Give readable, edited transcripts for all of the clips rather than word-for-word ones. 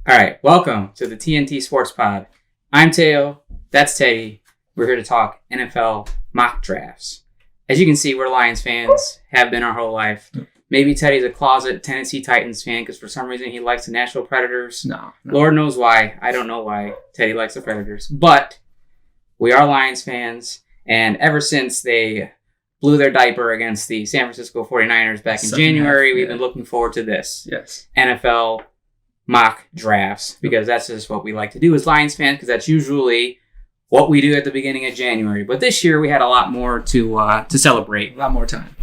All right, welcome to the TnT Sports Pod. I'm Teo, that's Teddy. We're here to talk NFL mock drafts. As you can see, we're Lions fans, have been our whole life. Maybe Teddy's a closet Tennessee Titans fan because for some reason he likes the Nashville Predators. No. Lord knows why. I don't know why Teddy likes the Predators. But we are Lions fans, and ever since they blew their diaper against the San Francisco 49ers back in January, we've been looking forward to this. Yes. NFL mock drafts, because that's just what we like to do as Lions fans, because that's usually what we do at the beginning of January. But this year we had a lot more to celebrate. A lot more time.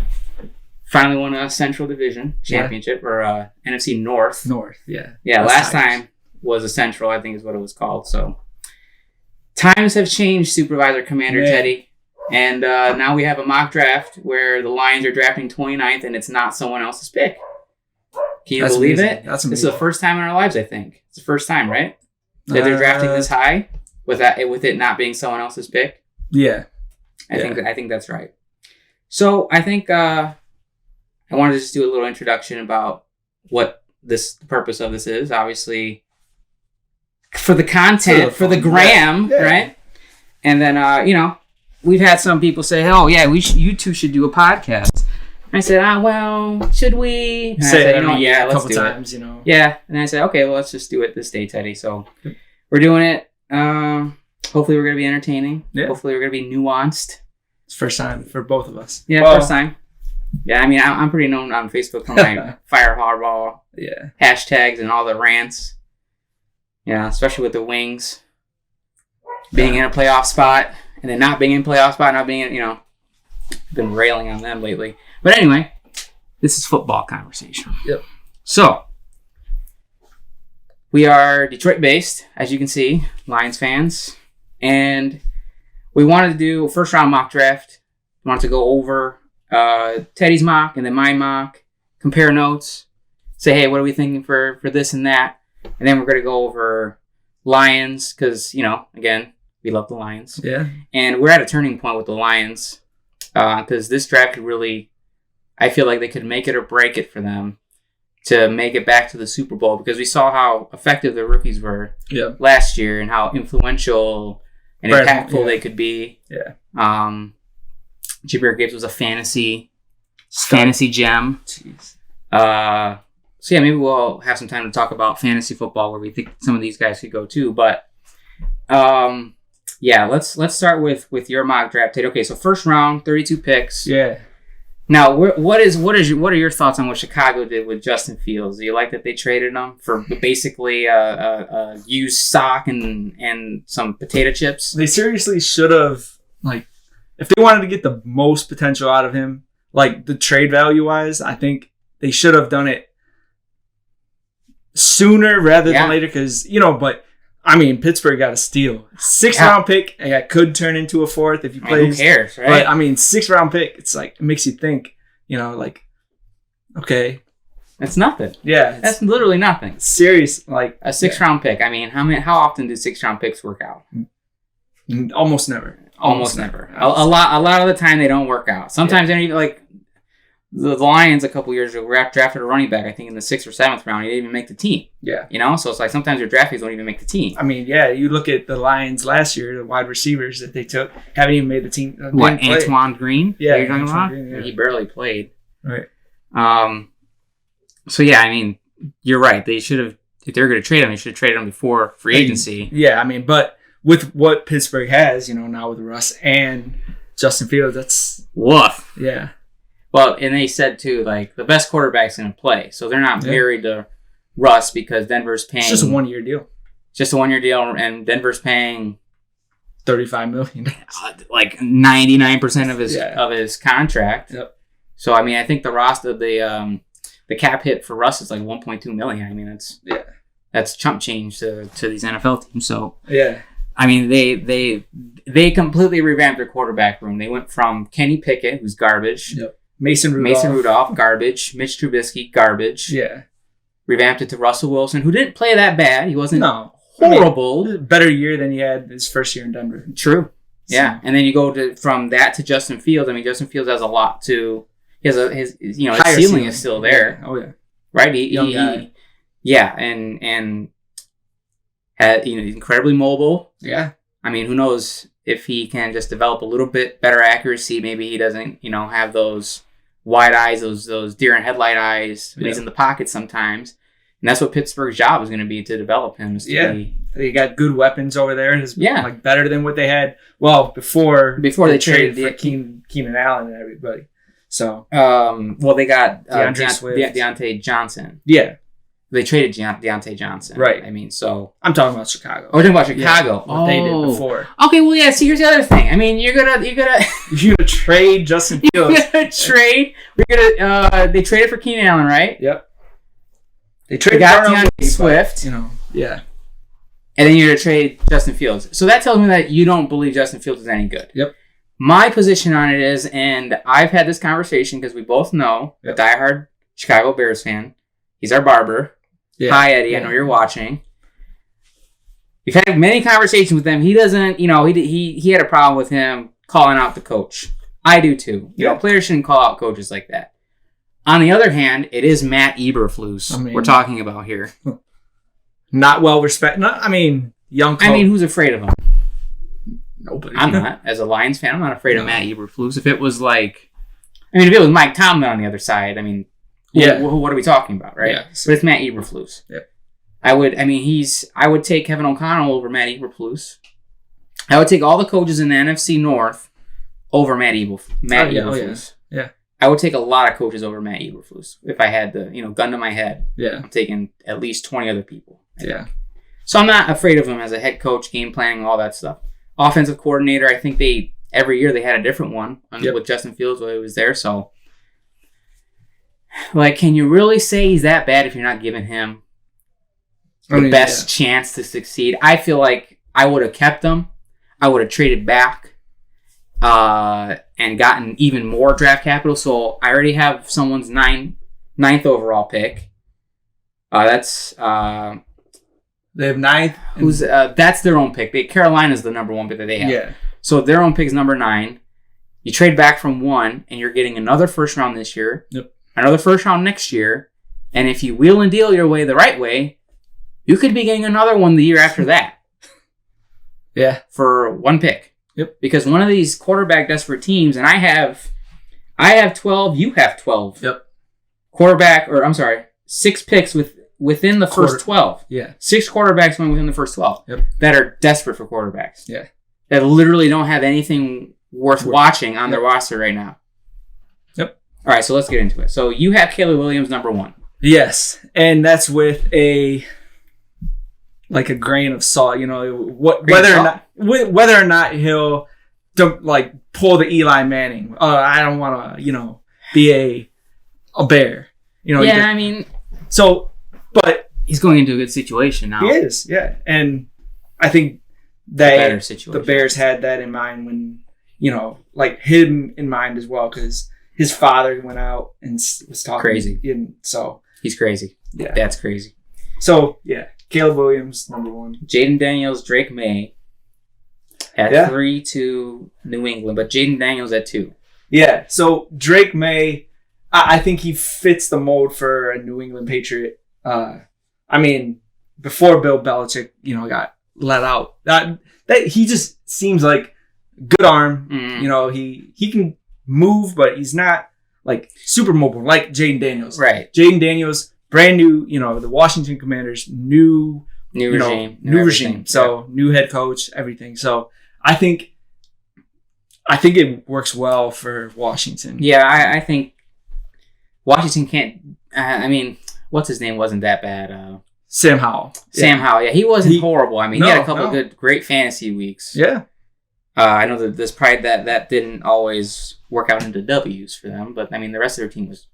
Finally won a Central Division championship, or NFC North. Yeah. Yeah, last Tigers. time was a Central, I think is what it was called. So times have changed, Supervisor Commander Teddy. And now we have a mock draft where the Lions are drafting 29th and it's not someone else's pick. Can you believe it? That's This is the first time in our lives, I think. It's the first time, right? That they're drafting this high with it not being someone else's pick. Yeah. I think that's right. So I think I wanted to just do a little introduction about what the purpose of this is. Obviously, for the content, for the gram, right? And then we've had some people say, "Oh yeah, you two should do a podcast." I said, well, should we? And Say I said, yeah, let's a couple do times, it. Yeah. And I said, okay, well, let's just do it this day, Teddy. So we're doing it. Hopefully we're going to be entertaining. Yeah. Hopefully we're going to be nuanced. It's first time for both of us. Yeah, first time. Yeah, I mean, I'm pretty known on Facebook for my Fire Hardball hashtags and all the rants. Yeah, especially with the Wings being in a playoff spot and then not being in playoff spot, not being in, been railing on them lately. But anyway, this is football conversation. Yep. So, we are Detroit-based, as you can see, Lions fans. And we wanted to do a first-round mock draft. We wanted to go over Teddy's mock and then my mock, compare notes, say, hey, what are we thinking for this and that? And then we're going to go over Lions because, again, we love the Lions. Yeah. And we're at a turning point with the Lions because this draft could really, I feel like they could make it or break it for them to make it back to the Super Bowl because we saw how effective the rookies were last year and how influential and impactful they could be. Yeah. Jabir Gibbs was a fantasy gem. Jeez. So yeah, maybe we'll have some time to talk about fantasy football where we think some of these guys could go too. But let's start with your mock draft, Tate. Okay, so first round, 32 picks. Yeah. Now, what are your thoughts on what Chicago did with Justin Fields? Do you like that they traded him for basically a used sock and some potato chips? They seriously should have, if they wanted to get the most potential out of him, the trade value wise, I think they should have done it sooner rather than later because, but Pittsburgh got a steal. 6th round pick, and that could turn into a 4th if he plays. Who cares, right? But 6th round pick, it's it makes you think, okay. That's nothing. Yeah. That's literally nothing. Serious, a 6th round pick. How often do 6th round picks work out? Almost never. Almost never. A lot of the time they don't work out. Sometimes they're even the Lions a couple years ago drafted a running back, I think in the 6th or 7th round. He didn't even make the team. Yeah. So it's sometimes your draftees don't even make the team. You look at the Lions last year, the wide receivers that they took haven't even made the team. What, Antoine Green? Yeah. You're talking about? Green, yeah. He barely played. Right. So yeah, you're right. They should have, if they were going to trade him, they should have traded him before free agency. Yeah, but with what Pittsburgh has, now with Russ and Justin Fields, that's... Woof. Yeah. Well, and they said, too, the best quarterback's going to play. So they're not married to Russ because Denver's paying... It's just a one-year deal. Just a one-year deal, and Denver's paying... $35 million. 99% of his contract. Yep. So, I think the roster, the cap hit for Russ is $1.2 million. That's chump change to these NFL teams. So, yeah. They completely revamped their quarterback room. They went from Kenny Pickett, who's garbage. Yep. Mason Rudolph, garbage. Mitch Trubisky, garbage. Yeah. Revamped it to Russell Wilson, who didn't play that bad. He wasn't horrible. Better year than he had his first year in Denver. True. Yeah. And then you go from that to Justin Fields. Justin Fields has a lot to... His ceiling is still there. Yeah. Oh, yeah. Right? Young guy. Yeah. And He's incredibly mobile. Yeah. I mean, who knows if he can just develop a little bit better accuracy. Maybe he doesn't, have those wide eyes, those deer in headlight eyes when he's in the pocket sometimes. And that's what Pittsburgh's job is going to be, to develop him. They got good weapons over there. Like better than what they had. Well, before they traded for Keenan Allen and everybody. So, they got Deontay Johnson. Yeah, they traded Deontay Johnson. Right. I mean, so I'm talking about Chicago. Oh, we're talking about Chicago. Yeah, what they did before. Okay, well, yeah. See, here's the other thing. I mean, you're gonna trade Justin Fields. You're gonna trade. They traded for Keenan Allen, right? Yep. They got DeAndre Swift. Yeah. And then you're going to trade Justin Fields. So that tells me that you don't believe Justin Fields is any good. Yep. My position on it is, and I've had this conversation because we both know a diehard Chicago Bears fan. He's our barber. Yeah. Hi, Eddie. Yeah. I know you're watching. We've had many conversations with him. He doesn't, he had a problem with him calling out the coach. I do too. Players shouldn't call out coaches like that. On the other hand, it is Matt Eberflus we're talking about here. Not well respected. Young coach. Who's afraid of him? Nobody. I'm not. As a Lions fan, I'm not afraid of Matt Eberflus. If it was if it was Mike Tomlin on the other side, what are we talking about, right? Yeah. But it's Matt Eberflus. Yeah. I would take Kevin O'Connell over Matt Eberflus. I would take all the coaches in the NFC North over Matt Eberflus. Yeah. I would take a lot of coaches over Matt Eberflus if I had the, gun to my head. Yeah. I'm taking at least 20 other people. Yeah. So I'm not afraid of him as a head coach, game planning, all that stuff. Offensive coordinator, I think every year they had a different one with Justin Fields while he was there. So, can you really say he's that bad if you're not giving him the best chance to succeed? I feel like I would have kept him. I would have traded back. And gotten even more draft capital. So I already have someone's ninth overall pick. That's they have ninth. Who's that's their own pick. Carolina's the number one pick that they have. Yeah. So their own pick is number 9. You trade back from 1, and you're getting another first round this year. Yep. Another first round next year, and if you wheel and deal your way the right way, you could be getting another one the year after that. Yeah. For 1 pick. Yep. Because one of these quarterback desperate teams, and I have 12, you have 12. Yep. 6 picks within the first 12. Yeah. 6 quarterbacks went within the first 12. Yep. That are desperate for quarterbacks. Yeah. That literally don't have anything worth watching on their roster right now. Yep. All right, so let's get into it. So you have Caleb Williams number 1. Yes, and that's with a grain of salt, whether or not he'll pull the Eli Manning. I don't want to, be a bear. But he's going into a good situation now. He is, yeah, and I think the Bears had that in mind when, him in mind as well, because his father went out and was talking crazy. So he's crazy. Yeah, that's crazy. So yeah. Caleb Williams, number 1. Jaden Daniels, Drake May at 3 to New England, but Jaden Daniels at 2. Yeah, so Drake May, I think he fits the mold for a New England Patriot. Before Bill Belichick, got let out, that he just seems like good arm. Mm-hmm. He can move, but he's not super mobile like Jaden Daniels. Right. Jaden Daniels. Brand new, the Washington Commanders, new regime. So new head coach, everything. So I think it works well for Washington. Yeah, I think Washington can't. What's his name wasn't that bad. Sam Howell. Sam Howell. Yeah, he wasn't horrible. He had a couple of great fantasy weeks. Yeah. I know that there's pride that didn't always work out into W's for them, but the rest of their team was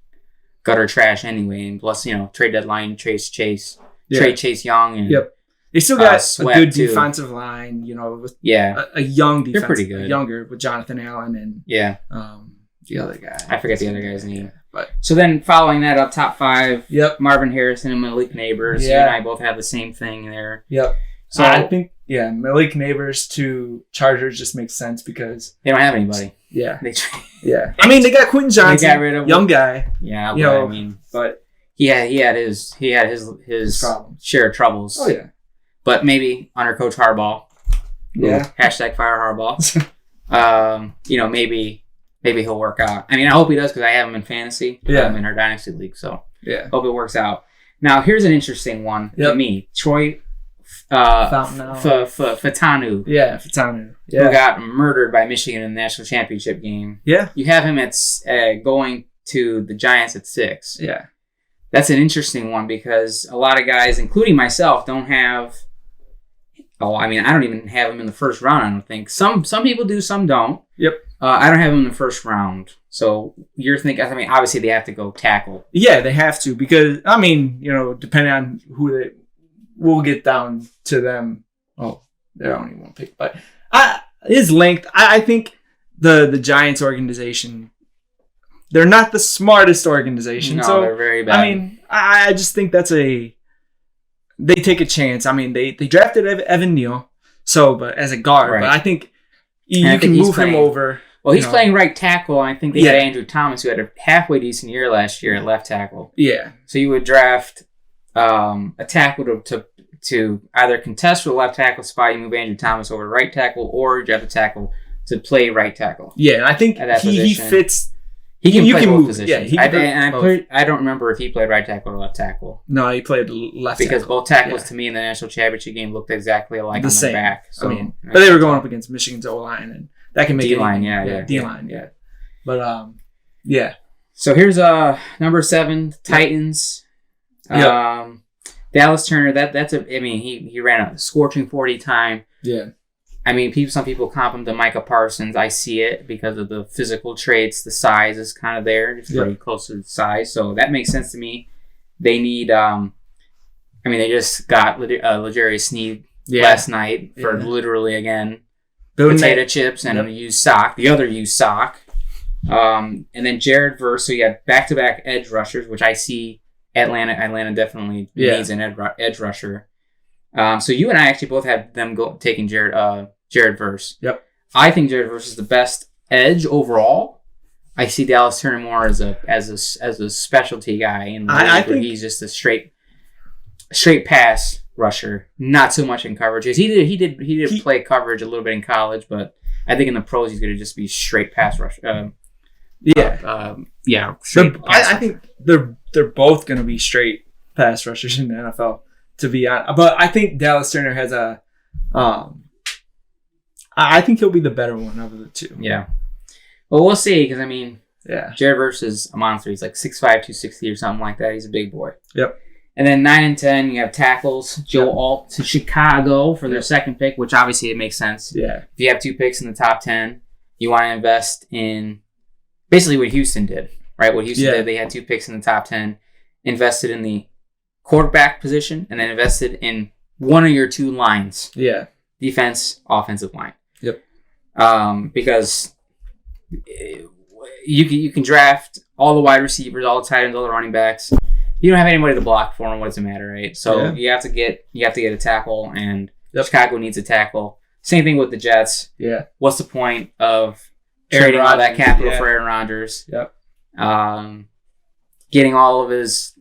gutter trash anyway, and plus, trade deadline, trade Chase Young, and they still got a good defensive line, with a young defense, they're pretty good, younger with Jonathan Allen and the other guy. I forget the other guy's name. But so then following that up, top 5, yep, Marvin Harrison and Malik Neighbors. Yeah. You and I both have the same thing there. Yep. So I think Malik Neighbors to Chargers just makes sense because they don't have anybody. Yeah. They got Quentin Johnson, they got rid of young guy. Yeah, but he had his problems. share of troubles. Oh yeah. but maybe under Coach Harbaugh. Yeah. Hashtag fire Harbaugh. Maybe he'll work out. I mean, I hope he does because I have him in fantasy. Yeah. I have him in our dynasty league, so hope it works out. Now, here's an interesting one to me. Troy Fatanu. Yeah, Fatanu. Yeah. Who got murdered by Michigan in the national championship game. Yeah. You have him at going to the Giants at 6. Yeah. That's an interesting one because a lot of guys, including myself, don't have... I don't even have him in the first round, I don't think. Some people do, some don't. Yep. I don't have him in the first round. So you're thinking, obviously they have to go tackle. Yeah, they have to because, depending on who they... We'll get down to them. Oh, they're only one pick. But his length, I think the Giants organization, they're not the smartest organization. No, so, they're very bad. I mean, I just think they take a chance. I mean, they drafted Evan Neal, but as a guard. Right. But I think you can move him over. Well, he's playing right tackle, and I think they had Andrew Thomas, who had a halfway decent year last year at left tackle. Yeah. So you would draft a tackle to either contest for the left tackle spot. You move Andrew Thomas over to right tackle, or you draft a tackle to play right tackle. Yeah, and I think he fits. He can play both move. positions. Yeah, I don't remember if he played right tackle or left tackle. No, he played left because tackle. Both tackles to me in the national championship game looked exactly alike the on same. their back. So, but they were going up against Michigan's O-line, and that can make D-line, D-line, yeah. But yeah. So here's number 7 Titans. Dallas Turner. He ran a scorching 40 time. Yeah. I mean, some people comp him to Micah Parsons. I see it because of the physical traits. The size is kind of there. It's pretty close to the size. So that makes sense to me. They need, they just got L'Jarius Sneed last night for literally, again, potato chips and a used sock. The other used sock. And then Jared Verse. So you have back-to-back edge rushers, which I see Atlanta definitely needs an edge rusher. So you and I actually both have them taking Jared Verse. Yep. I think Jared Verse is the best edge overall. I see Dallas Turner more as a specialty guy, and I think he's just a straight pass rusher, not so much in coverages. He did play coverage a little bit in college, but I think in the pros he's going to just be straight pass rusher. I think they're both going to be straight pass rushers in the NFL. To be honest, but I think Dallas Turner has I think he'll be the better one of the two. Yeah. Well, we'll see because Jared Verse is a monster. He's like 6'5", 260 or something like that. He's a big boy. Yep. And then 9 and 10, you have tackles. Joe Alt to Chicago for their second pick, which obviously it makes sense. Yeah. If you have 2 picks in the top 10, you want to invest in basically what Houston did, right? What Houston did, they had 2 picks in the top 10, invested in the quarterback position, and then invested in one of your 2 lines. Yeah. Defense, offensive line. Yep. Because you can draft all the wide receivers, all the tight ends, all the running backs. You don't have anybody to block for them. What does it matter, right? So you have to get a tackle, and Chicago needs a tackle. Same thing with the Jets. Yeah. What's the point of trading all that capital for Aaron Rodgers? Yep. Getting all of his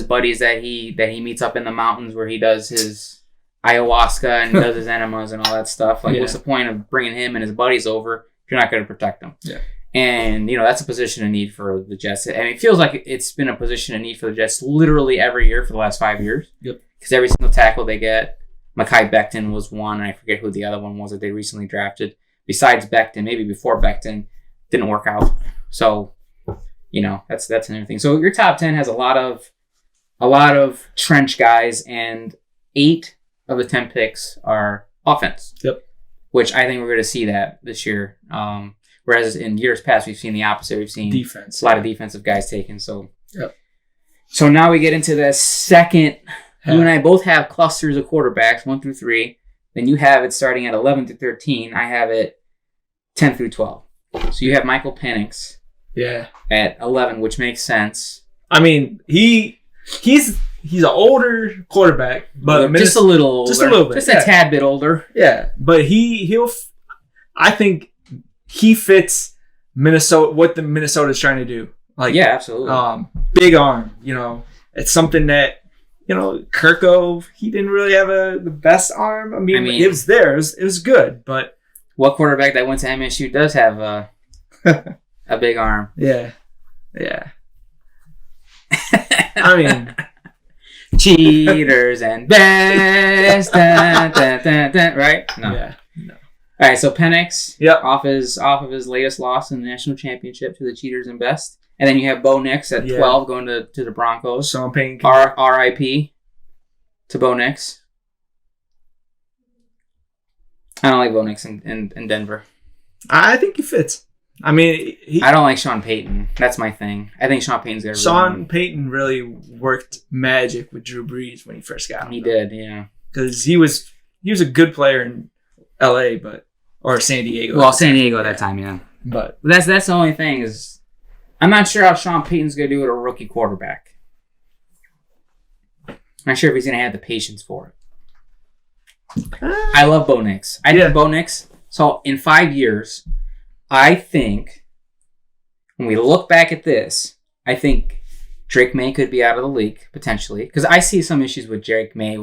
buddies that he meets up in the mountains where he does his ayahuasca and does his enemas and all that stuff. What's the point of bringing him and his buddies over if you're not going to protect them? Yeah. And, that's a position of need for the Jets. I mean, it feels like it's been a position of need for the Jets literally every year for the last 5 years. Yep. Because every single tackle they get, Mekhi Becton was one, and I forget who the other one was that they recently drafted. Besides Becton, maybe before Becton, didn't work out. So, that's another thing. So your top 10 has a lot of trench guys, and 8 of the 10 picks are offense. Yep. Which I think we're going to see that this year. Whereas in years past, we've seen the opposite. We've seen defense. A lot of defensive guys taken. So, so now we get into the second. You and I both have clusters of quarterbacks, 1 through 3. Then you have it starting at 11 through 13. I have it 10 through 12. So you have Michael Penix. Yeah. At 11, which makes sense. I mean, he's an older quarterback, but just a little older. Just a little bit. Just a tad bit older. Yeah, but I think he fits Minnesota, what the Minnesota's trying to do. Absolutely. Big arm, it's something that Kirko, he didn't really have the best arm. I mean, it was there. It was good, but what quarterback that went to MSU does have a big arm? Yeah. I mean, cheaters and best, right? No. Yeah. No. All right, so Penix, yep, off of his latest loss in the national championship to the cheaters and best, and then you have Bo Nix at 12 going to the Broncos. Sean Payton. R.I.P. to Bo Nix. I don't like Bo Nix in Denver. I think he fits. I mean, I don't like Sean Payton. That's my thing. I think Sean Payton's got. Sean Payton really worked magic with Drew Brees when he first got him. He did, yeah. Because he was a good player in L.A., or San Diego. Well, San Diego at that time, yeah. But that's the only thing is, I'm not sure how Sean Payton's gonna do with a rookie quarterback. I'm not sure if he's gonna have the patience for it. I love Bo Nix. I think Bo Nix. So in 5 years. I think when we look back at this, I think Drake May could be out of the league potentially because I see some issues with Drake May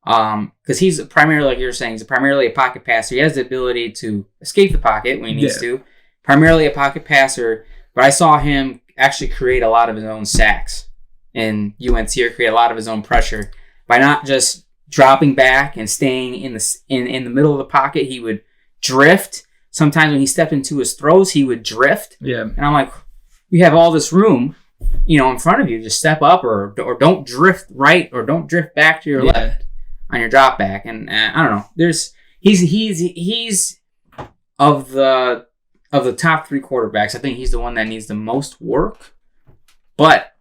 because he's primarily, like you're saying, he's primarily a pocket passer. He has the ability to escape the pocket when he needs to. Primarily a pocket passer, but I saw him actually create a lot of his own sacks in UNC or create a lot of his own pressure by not just dropping back and staying in the middle of the pocket. He would drift. Sometimes when he stepped into his throws, he would drift. Yeah. And I'm like, you have all this room, in front of you. Just step up or don't drift right or don't drift back to your left on your drop back. And I don't know. He's of the top 3 quarterbacks. I think he's the one that needs the most work. But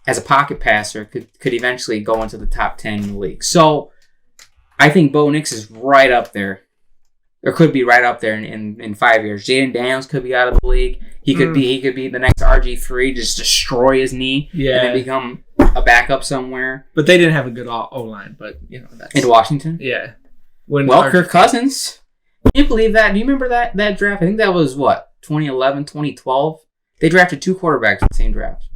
as a pocket passer, could eventually go into the top 10 in the league. So I think Bo Nix is right up there. Or could be right up there in 5 years. Jaden Daniels could be out of the league. He could be the next RG3, just destroy his knee, and then become a backup somewhere. But they didn't have a good O-line. But that's in Washington. Yeah. Kirk Cousins. Can you believe that? Do you remember that draft? I think that was 2011, 2012. They drafted 2 quarterbacks in the same draft.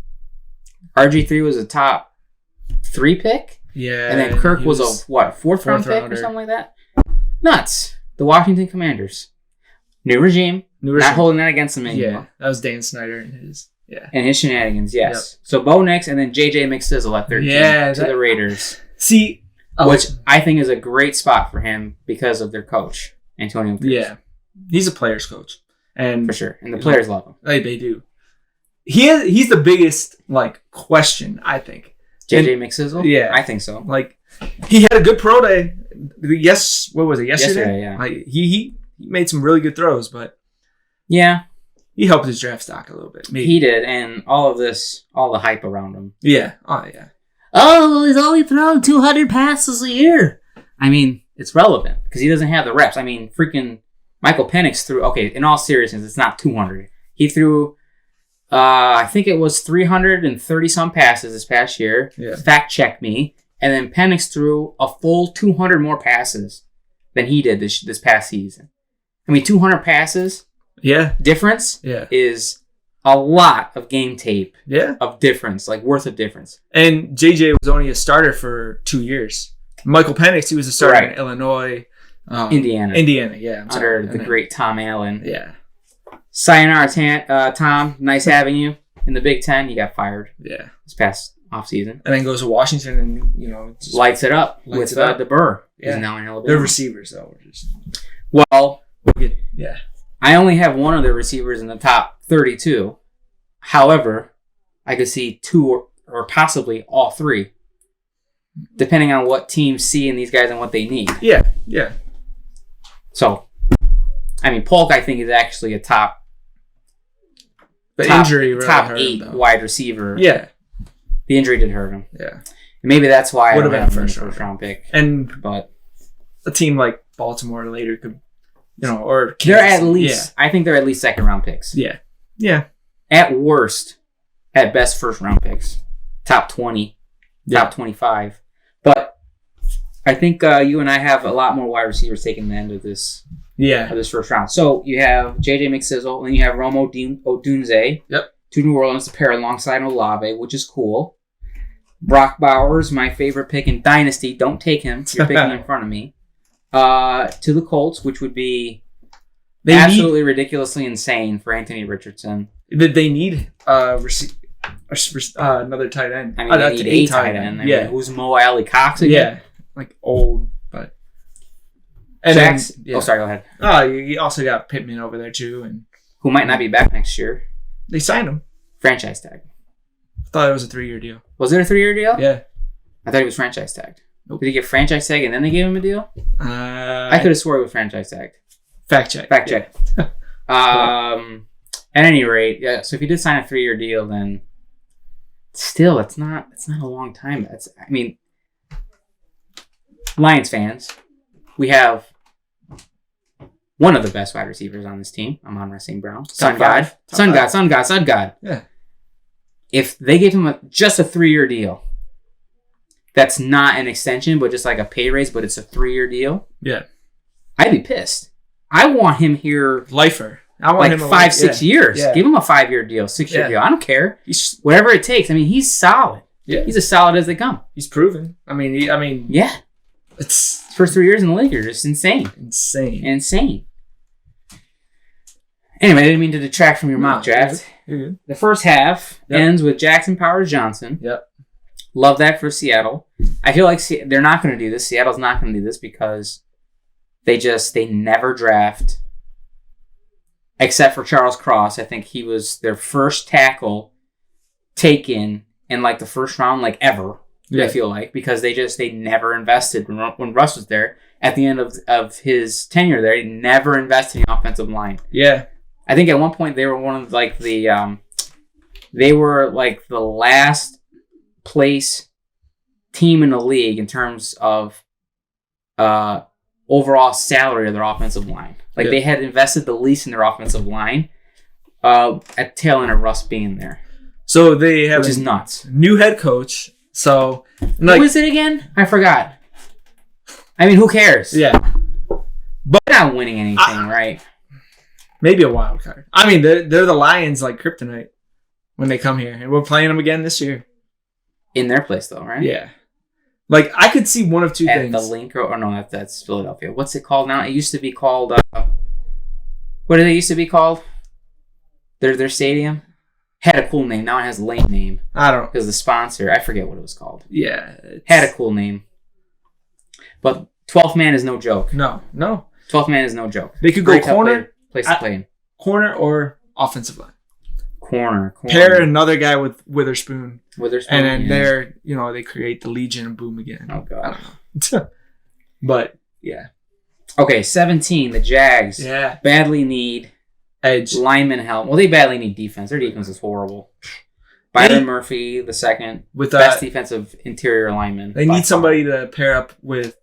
RG3 was a top 3 pick. Yeah. And then Kirk was a fourth round pick or something like that. Nuts. The Washington Commanders. New regime. Not holding that against them anymore. Yeah, that was Dan Snyder and his shenanigans, yes. Yep. So Bo Nix and then J.J. McSizzle at 13 to the Raiders. See, which I think is a great spot for him because of their coach, Antonio Pierce. Yeah, he's a player's coach. And for sure. And the players love him. They do. He's the biggest question, I think. J.J. McSizzle? Yeah. I think so. He had a good pro day. What was it? Yesterday, yeah. He made some really good throws, but yeah, he helped his draft stock a little bit. Maybe. He did, and all the hype around him. Yeah. Oh, yeah. Oh, he's only thrown 200 passes a year. I mean, it's relevant because he doesn't have the reps. I mean, freaking Michael Penix threw. Okay, in all seriousness, it's not 200. He threw. I think it was 330 some passes this past year. Yeah. Fact check me. And then Penix threw a full 200 more passes than he did this past season. I mean, 200 passes. Yeah. Difference. Yeah. Is a lot of game tape. Yeah. Of difference, worth of difference. And JJ was only a starter for 2 years. Michael Penix, he was a starter in Illinois, Indiana. Yeah. Under the great Tom Allen. Yeah. Sayonara, Tom. Nice having you in the Big Ten. He got fired. Yeah. This past offseason. And then goes to Washington and, just lights it up with DeBurr. Yeah. He's now in Alabama. They're receivers, though. Well, yeah. I only have one of the receivers in the top 32. However, I could see 2 or possibly all 3, depending on what teams see in these guys and what they need. Yeah, yeah. So, I mean, Polk, I think, is actually a top injury really top hurt 8 him, wide receiver. Yeah. The injury did hurt him. Yeah. And maybe that's why Would I don't have have been him first round pick. But a team like Baltimore later could, or they're at least. Yeah. I think they're at least second round picks. Yeah. Yeah. At worst, at best, first round picks. Top 20, top 25. But I think you and I have a lot more wide receivers taking the end of this. Yeah. Of this first round. So you have J.J. McSizzle, and then you have Rome Odunze. Yep. To New Orleans to pair alongside Olave, which is cool. Brock Bowers, my favorite pick in Dynasty. Don't take him. You're picking in front of me. To the Colts, which would be absolutely ridiculously insane for Anthony Richardson. They need another tight end. I mean, they need a tight end. I mean, who's Mo Alley Cox again? Yeah, like old, but. And Jax. Then, sorry, go ahead. Oh, you also got Pittman over there too, and who might not be back next year. They signed him. Franchise tag. I thought it was a 3-year deal. Was it a 3-year deal? Yeah. I thought he was franchise tagged. Nope. Did he get franchise tag and then they gave him a deal? I could have swore he was franchise tagged. Fact check. At any rate, yeah. So if he did sign a 3-year deal, then still, it's not a long time. Lions fans, we have one of the best wide receivers on this team. Amon-Ra St. Brown. Sun God. Yeah. If they gave him just a 3-year deal, that's not an extension, but just like a pay raise, but it's a 3-year deal. Yeah. I'd be pissed. I want him here. Lifer. I want him 5-6 years. Yeah. Give him a 5-year deal, 6-year deal. I don't care. He's whatever it takes. I mean, he's solid. Yeah. He's as solid as they come. He's proven. I mean, yeah. It's his first 3 years in the league are just insane. Insane. Anyway, I didn't mean to detract from your mock draft. You're good. The first half ends with Jackson Powers Johnson. Yep. Love that for Seattle. I feel like they're not going to do this. Seattle's not going to do this because they never draft, except for Charles Cross. I think he was their first tackle taken in like the first round, like ever. Yeah. I feel like because they never invested when Russ was there. At the end of his tenure there, he never invested in the offensive line. Yeah. I think at one point they were one of like the last place team in the league in terms of overall salary of their offensive line. Like they had invested the least in their offensive line at tail end of Russ being there. So they have which is nuts. New head coach. So who is it again? I forgot. I mean, who cares? Yeah. But they're not winning anything, right? Maybe a wild card. I mean, they're the Lions like kryptonite when they come here. And we're playing them again this year. In their place, though, right? Yeah. Like, I could see one of two things. At the Link, or no, that's Philadelphia. What's it called now? It used to be called... what did they used to be called? Their stadium? Had a cool name. Now it has a lame name. I don't know. Because the sponsor, I forget what it was called. Yeah. Had a cool name. But 12th man is no joke. No. 12th man is no joke. They could go corner. Place to play in. Corner or offensive line. Corner. Pair another guy with Witherspoon. And then yeah. they create the Legion and boom again. Oh, God. I don't know. But, yeah. Okay, 17. The Jags. Yeah. Badly need edge. Lineman help. Well, they badly need defense. Their defense is horrible. Byron Murphy, the second. With best defensive interior lineman. They need somebody to pair up with,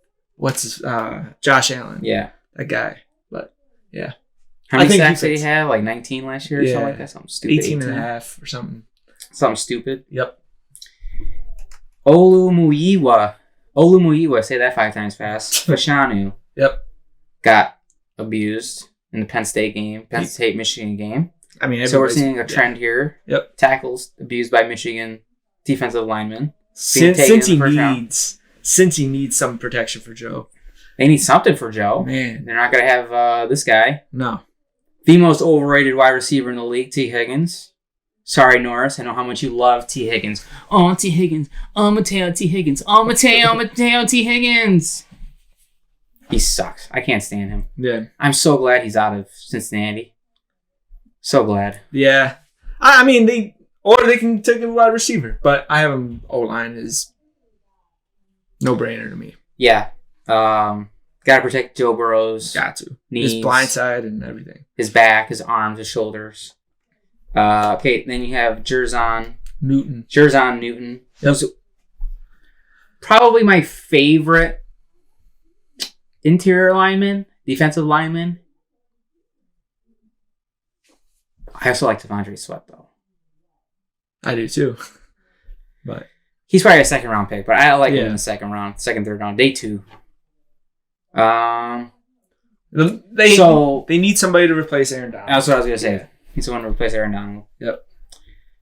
Josh Allen. Yeah. That guy. But, yeah. How many sacks did he have? Like 19 last year or something like that? Something stupid. 18 and a half or something. Something stupid. Yep. Olumuyiwa, say that 5 times fast. Fashanu. Yep. Got abused in the Penn State Michigan game. I mean, so we're seeing a trend here. Yep. Tackles abused by Michigan defensive linemen. Since he needs some protection for Joe. They need something for Joe. Man. They're not going to have this guy. No. The most overrated wide receiver in the league, T. Higgins. Sorry, Norris. I know how much you love T. Higgins. Oh, T. Higgins. Oh, Mateo T. Higgins. Oh, Mateo T. Higgins. He sucks. I can't stand him. Yeah. I'm so glad he's out of Cincinnati. So glad. Yeah. I mean, they can take a wide receiver, but I have him O-line is no-brainer to me. Yeah. Got to protect Joe Burrow's knees, his blind side and everything. His back, his arms, his shoulders. Okay, then you have Jerzon Newton. Yep. Who's probably my favorite interior lineman, defensive lineman. I also like Devondre Sweat, though. I do, too. But he's probably a second-round pick, but I like him in the second round, third round, day 2. They need somebody to replace Aaron Donald. That's what I was going to say. He's the one to replace Aaron Donald. Yep.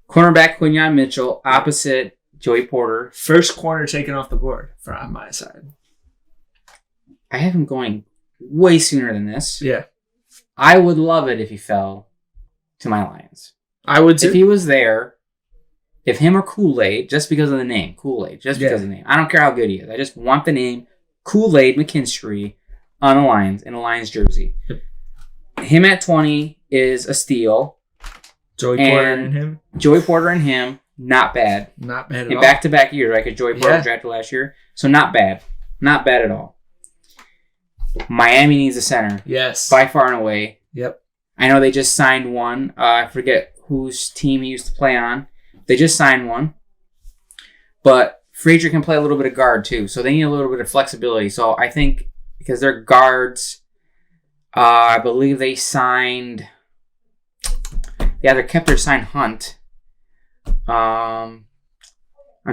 Cornerback Quinyon Mitchell, opposite Joey Porter. First corner taken off the board on my side. I have him going way sooner than this. Yeah. I would love it if he fell to my Lions. I would too. If he was there, if him or Kool-Aid, just because of the name, Kool-Aid, just because of the name. I don't care how good he is. I just want the name Kool-Aid McKinstry on the Lions in a Lions jersey. Yep. Him at 20 is a steal. Joey Porter and him. Joey Porter and him, not bad. Not bad at in all. Back-to-back years, right? Because Joey Porter drafted last year. So not bad. Not bad at all. Miami needs a center. Yes. By far and away. Yep. I know they just signed one. I forget whose team he used to play on. They just signed one. But Frazier can play a little bit of guard too. So they need a little bit of flexibility. So I think because they're guards, I believe they signed... They either kept or signed Hunt. I'm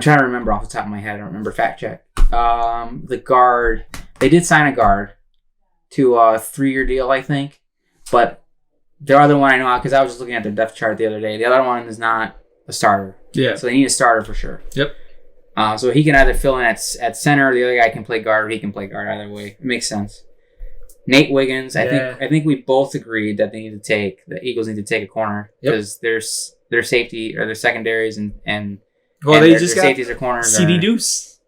trying to remember off the top of my head. I don't remember. Fact check. The guard... They did sign a guard to a 3-year deal, I think. But the other one I know, because I was just looking at their depth chart the other day, the other one is not a starter. Yeah. So they need a starter for sure. Yep. So he can either fill in at center, or the other guy can play guard, or he can play guard either way. It makes sense. Nate Wiggins, I think we both agreed that the Eagles need to take a corner because their safety or their secondaries and they just their got safeties or corners. CD Deuce.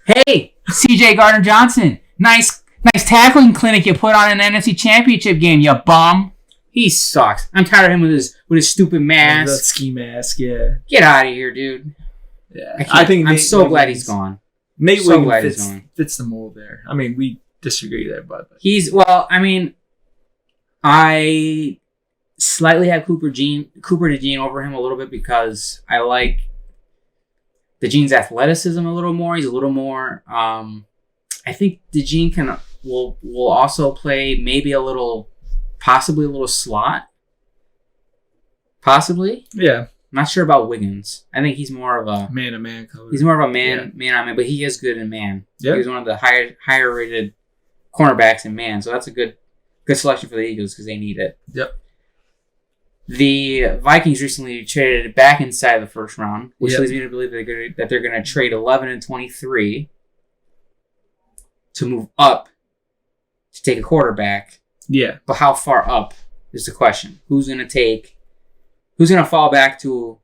Hey, CJ Gardner-Johnson, nice tackling clinic you put on an NFC Championship game, you bum. He sucks. I'm tired of him with his stupid mask. The ski mask, yeah. Get out of here, dude. Yeah, I'm so glad he's gone. Nate Wiggins fits the mold there. I mean, we disagree there, but I slightly have Cooper DeJean over him a little bit because I like DeJean's athleticism a little more. He's a little more. I think DeJean will also play maybe possibly a little slot. Possibly. Yeah. I'm not sure about Wiggins. I think he's more of a man-to-man coach. He's more of a man on man, but he is good in man. Yep. He's one of the higher rated cornerbacks in man, so that's a good selection for the Eagles because they need it. Yep. The Vikings recently traded back inside the first round, which leads me to believe that they're going to trade 11 and 23 to move up to take a quarterback. Yeah. But how far up is the question? Who's going to fall back to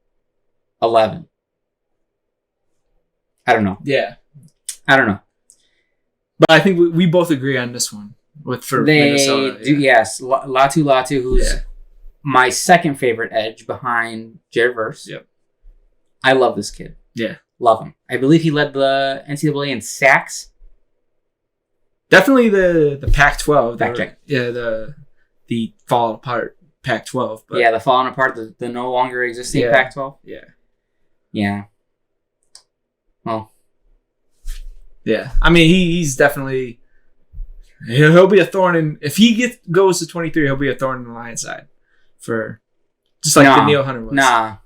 11? I don't know. Yeah. I don't know. But I think we both agree on this one for Minnesota. Yes. Latu, who's my second favorite edge behind Jared Verse. Yep. I love this kid. Yeah. Love him. I believe he led the NCAA in sacks. Definitely the Pac-12. Fact check. Yeah, the fall apart Pac-12. But the falling apart, the no longer existing Pac-12. Yeah. Yeah. Well. Yeah. I mean, he's definitely... He'll be a thorn in... If he goes to 23, he'll be a thorn in the Lions side. For... Just like Daniil Hunter was. Nah.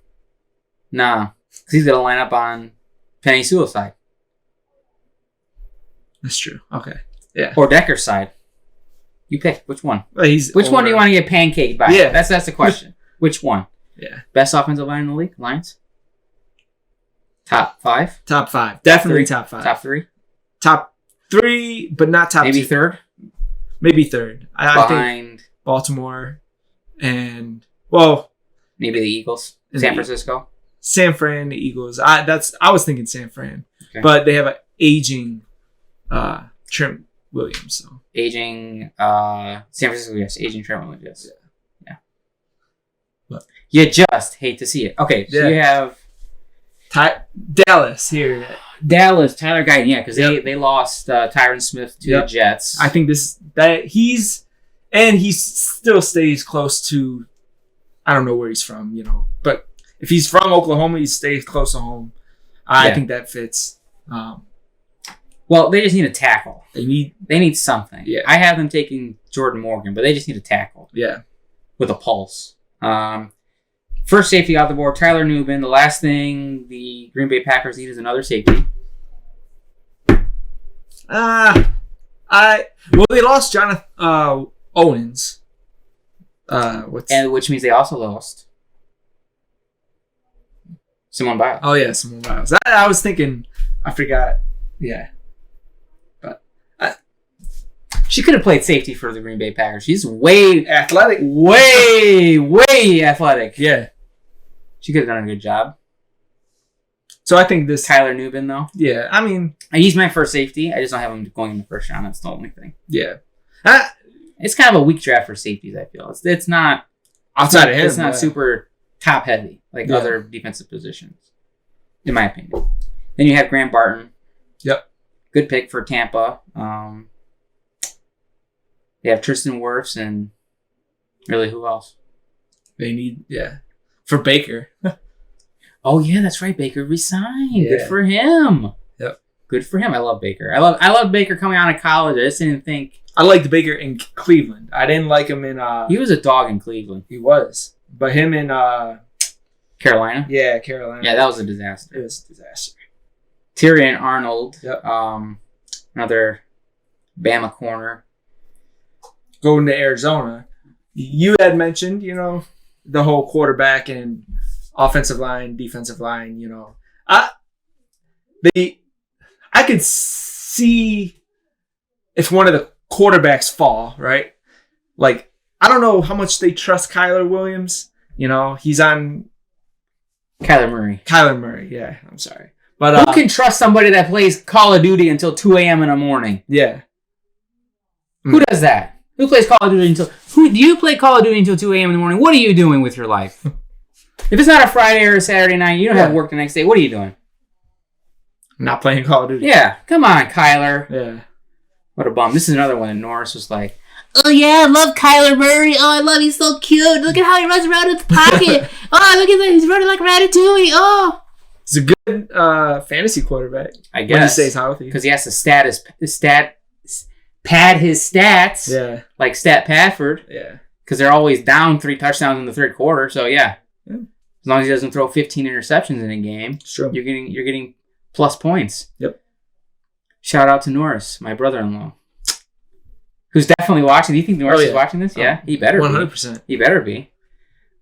Because he's going to line up on Penny Sewell's side. That's true. Okay. Yeah. Or Decker's side. You pick. Which one? Well, which one do you want to get pancaked by? Yeah. That's the question. Which one? Yeah. Best offensive line in the league? Lions? Top 5? Top 5. Definitely top 5. Top 3? Top 3, but not top 2. Maybe third? Maybe third. I think Baltimore and, well... Maybe the Eagles? San Francisco? San Fran, the Eagles. I was thinking San Fran. Okay. But they have an aging Trent Williams. So. Aging San Francisco, yes. Aging Trent Williams, yes. Yeah. But, you just hate to see it. Okay, so you have... Dallas here. Dallas, Tyler Guyton, yeah, because they lost Tyron Smith to the Jets. I think he still stays close to, I don't know where he's from, but if he's from Oklahoma, he stays close to home. I think that fits. Well, they just need a tackle. They need something. Yeah. I have them taking Jordan Morgan, but they just need a tackle. Yeah. With a pulse. First safety off the board, Tyler Nubin. The last thing the Green Bay Packers need is another safety. They lost Jonathan Owens. Which means they also lost Simone Biles. Oh yeah, Simone Biles. I was thinking. I forgot. Yeah. But she could have played safety for the Green Bay Packers. She's way athletic. Way athletic. Yeah. She could have done a good job. So I think this Tyler Nubin, though. Yeah, I mean, he's my first safety. I just don't have him going in the first round. That's the only thing. Yeah. It's kind of a weak draft for safeties, I feel. It's not outside of him. It's not super top heavy like other defensive positions, in my opinion. Then you have Grant Barton. Yep. Good pick for Tampa. They have Tristan Wirfs and really who else? They need for Baker. Oh yeah, that's right. Baker resigned. Yeah. Good for him. Yep. Good for him. I love Baker. I love Baker coming out of college. I just didn't think I liked Baker in Cleveland. I didn't like him in he was a dog in Cleveland. He was. But him in Carolina? Yeah, Carolina. Yeah, that was a disaster. It was a disaster. Tyrion Arnold. Yep. Another Bama corner. Going to Arizona. You had mentioned, the whole quarterback and offensive line, defensive line, I could see if one of the quarterbacks fall, right? Like, I don't know how much they trust Kyler Williams. He's on Kyler Murray. Kyler Murray, yeah. I'm sorry. But who can trust somebody that plays Call of Duty until 2 a.m. in the morning? Yeah. Who does that? Who plays Call of Duty until... Do you play Call of Duty until 2 a.m. in the morning? What are you doing with your life? If it's not a Friday or a Saturday night, you don't have work the next day, what are you doing? Not playing Call of Duty. Yeah. Come on, Kyler. Yeah. What a bum. This is another one that Norris was like, oh yeah, I love Kyler Murray. Oh, I love he's so cute. Look at how he runs around in the pocket. Oh, look at that. He's running like Ratatouille. Oh. He's a good fantasy quarterback. I guess. When he stays healthy. Because he has to pad his stats. Yeah. Like Stat Padford. Yeah. Because they're always down 3 touchdowns in the third quarter. So yeah. As long as he doesn't throw 15 interceptions in a game, sure. You're getting plus points. Yep. Shout out to Norris, my brother-in-law, who's definitely watching. Do you think Norris is watching this? Yeah, he better 100%. Be. He better be.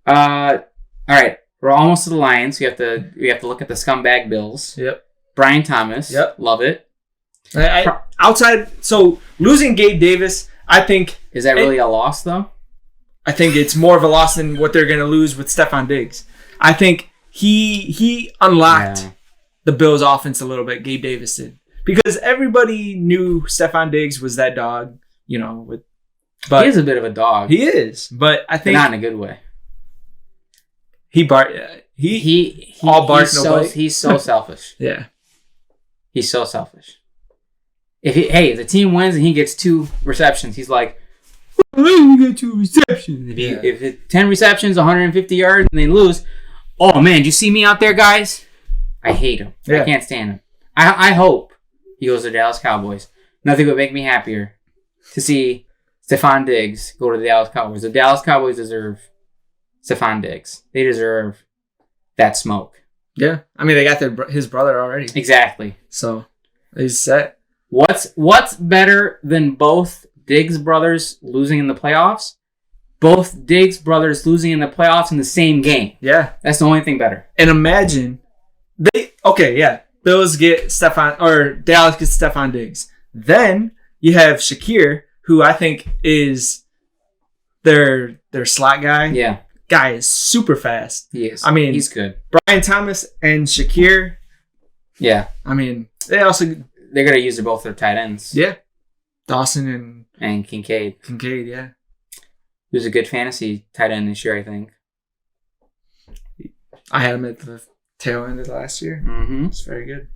All right, we're almost to the Lions. We have to look at the scumbag Bills. Yep. Brian Thomas. Yep. Love it. So losing Gabe Davis, I think... Is that really a loss, though? I think it's more of a loss than what they're going to lose with Stephon Diggs. I think he unlocked the Bills' offense a little bit, Gabe Davis did. Because everybody knew Stephon Diggs was that dog, but he is a bit of a dog. He is, but I think... Not in a good way. He bark no bite. He's so selfish. Yeah. He's so selfish. If the team wins and he gets 2 receptions, he's like, we got 2 receptions. If it's 10 receptions, 150 yards, and they lose, oh man, did you see me out there, guys? I hate him. Yeah. I can't stand him. I hope he goes to the Dallas Cowboys. Nothing would make me happier to see Stephon Diggs go to the Dallas Cowboys. The Dallas Cowboys deserve Stephon Diggs. They deserve that smoke. Yeah. I mean, they got his brother already. Exactly. So, he's set. What's better than both Diggs brothers losing in the playoffs? Both Diggs brothers losing in the playoffs in the same game. Yeah. That's the only thing better. And imagine Bills get Stephon, or Dallas gets Stephon Diggs. Then you have Shakir, who I think is their slot guy. Yeah. Guy is super fast. He is. I mean, he's good. Brian Thomas and Shakir. Yeah. I mean, they're going to use both their tight ends. Yeah. Dawson and Kincaid. Yeah. He was a good fantasy tight end this year, I think. I had him at the tail end of last year. Mm-hmm. It's very good.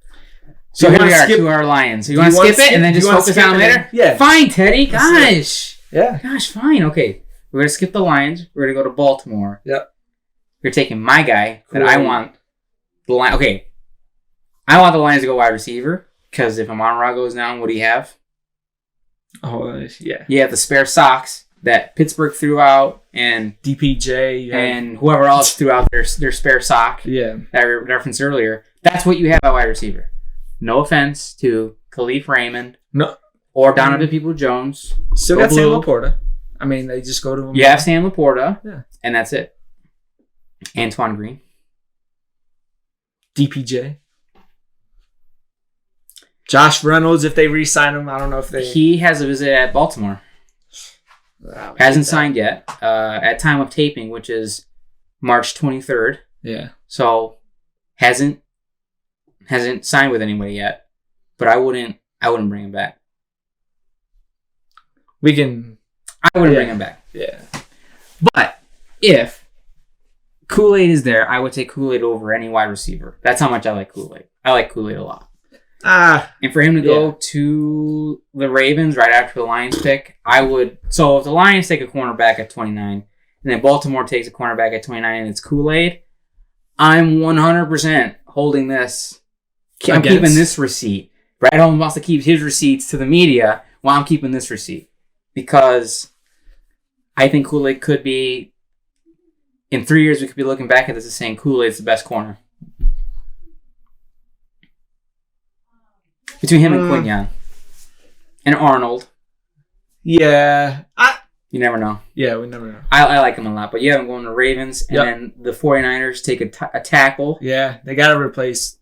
So here we are to our Lions. You want to skip it and then just focus on them later? Yeah. Fine, Teddy. Gosh. Yeah. Gosh, fine. Okay. We're going to skip the Lions. We're going to go to Baltimore. Yep. You're taking my guy that I want. The line. Okay. I want the Lions to go wide receiver because if Amon-Ra goes down, what do you have? Oh, yeah. You have the spare socks that Pittsburgh threw out and DPJ and whoever else threw out their spare sock. Yeah. That I referenced earlier. That's what you have at wide receiver. No offense to Khalif Raymond. No. Or Donovan Peoples-Jones. Still got Sam Laporta. I mean, they just go to him. You have Sam Laporta. Yeah. And that's it. Antoine Green. DPJ. Josh Reynolds, if they re-sign him, I don't know if they... He has a visit at Baltimore. Hasn't signed yet. At time of taping, which is March 23rd. Yeah. So hasn't signed with anybody yet. But I wouldn't bring him back. I wouldn't bring him back. Yeah. But if Kool-Aid is there, I would take Kool-Aid over any wide receiver. That's how much I like Kool-Aid. I like Kool-Aid a lot. And for him to go to the Ravens right after the Lions pick, I would... So if the Lions take a cornerback at 29, and then Baltimore takes a cornerback at 29 and it's Kool-Aid, I'm 100% holding this. I'm keeping this receipt. Brad Holmes wants to keep his receipts to the media while I'm keeping this receipt. Because I think Kool-Aid could be... In 3 years, we could be looking back at this and saying Kool-Aid's the best corner. Between him and Quinyon. And Arnold. Yeah. You never know. Yeah, we never know. I like him a lot. But you have him going to Ravens. And then the 49ers take a tackle. Yeah, they got to replace...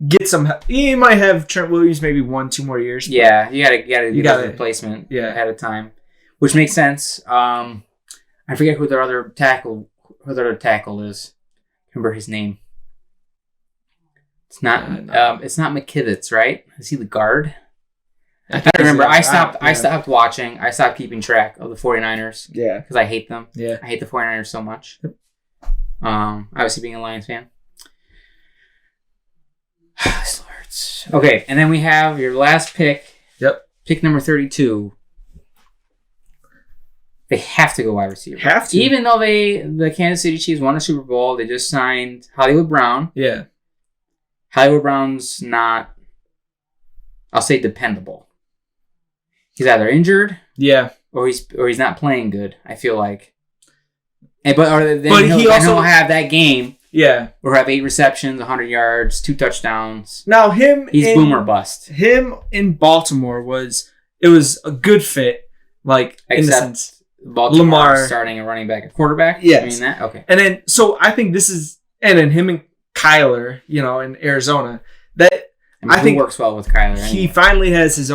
Get some... He might have Trent Williams maybe 1-2 more years. Yeah, you gotta do a replacement ahead of time. Which makes sense. I forget who their other tackle is. Remember his name. It's not McKivitz, right? Is he the guard? I remember. I stopped watching. I stopped keeping track of the 49ers. Yeah. Because I hate them. Yeah. I hate the 49ers so much. Obviously being a Lions fan. This hurts. Okay, and then we have your last pick. Yep. Pick number 32. They have to go wide receiver. Have to. Even though the Kansas City Chiefs won a Super Bowl, they just signed Hollywood Brown. Yeah. Hollywood Brown's not, I'll say, dependable. He's either injured, or he's not playing good. I feel like, but he also have that game, or have 8 receptions, 100 yards, 2 touchdowns. Now he's boom or bust. Him in Baltimore was a good fit, like in the sense Baltimore Lamar starting a running back, a quarterback. Yes, I mean that okay. And then I think this is, and then him and Kyler, in Arizona, I think works well with Kyler. Anyway. He finally has his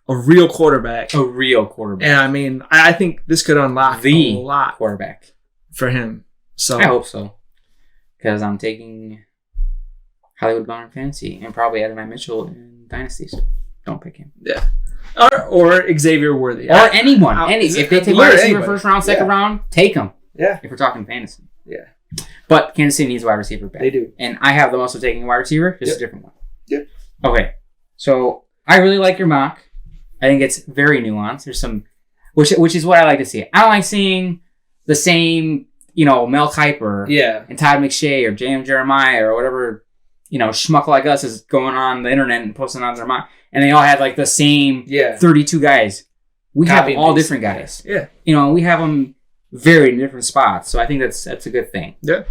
a real quarterback. A real quarterback. And I mean, I think this could unlock a lot quarterback for him. So I hope so, because I'm taking Hollywood Brown in fantasy and probably Adam Mitchell in Dynasty. So don't pick him. Yeah. Or Xavier Worthy. Or anyone. If they take wide receiver first round, second round, take them. Yeah. If we're talking fantasy. Yeah. But Kansas City needs a wide receiver back. They do. And I have them also taking a wide receiver, just a different one. Yep. Okay. So I really like your mock. I think it's very nuanced. There's some, which is what I like to see. I don't like seeing the same, Mel Kiper and Todd McShay or J.M. Jeremiah or whatever, schmuck like us is going on the internet and posting on their mock. And they all had like the same 32 guys. We have all different guys. Yeah. We have them very different spots. So I think that's a good thing. Yeah.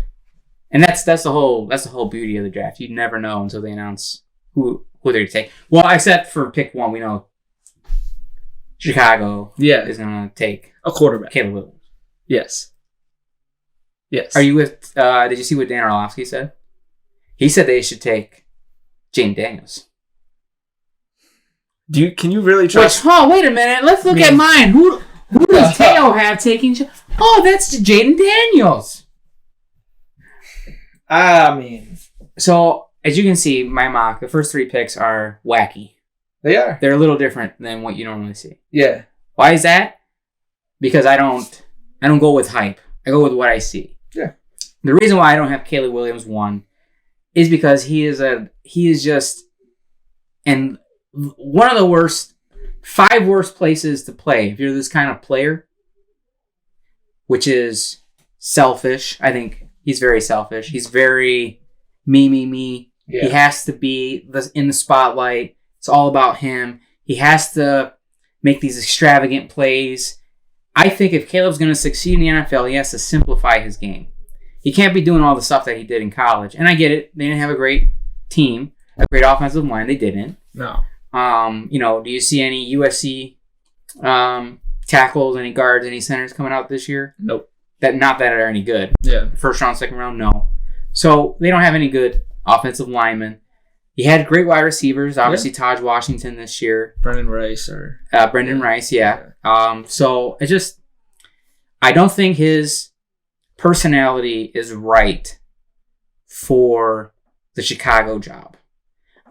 And that's the whole beauty of the draft. You never know until they announce who they're going to take. Well, except for pick 1, we know Chicago is going to take a quarterback. Caleb Williams. Yes. Are you with did you see what Dan Orlovsky said? He said they should take Jaden Daniels. Can you really trust? Wait a minute. Let's look at mine. Who does Teo have taking? Oh, that's Jaden Daniels. I mean, so as you can see, my mock, the first 3 picks are wacky. They are. They're a little different than what you normally see. Yeah. Why is that? Because I don't go with hype. I go with what I see. Yeah. The reason why I don't have Caleb Williams 1 is because he is just and one of the 5 worst places to play if you're this kind of player, which is selfish. I think he's very selfish. He's very me. Yeah. He has to be in the spotlight. It's all about him. He has to make these extravagant plays. I think if Caleb's going to succeed in the NFL, he has to simplify his game. He can't be doing all the stuff that he did in college. And I get it. They didn't have a great team, a great offensive line. They didn't. No. Do you see any USC tackles, any guards, any centers coming out this year? Nope. Not that are any good. Yeah. First round, second round, no. So they don't have any good offensive linemen. He had great wide receivers. Obviously, Taj Washington this year. Brendan Rice. So I don't think his personality is right for the Chicago job.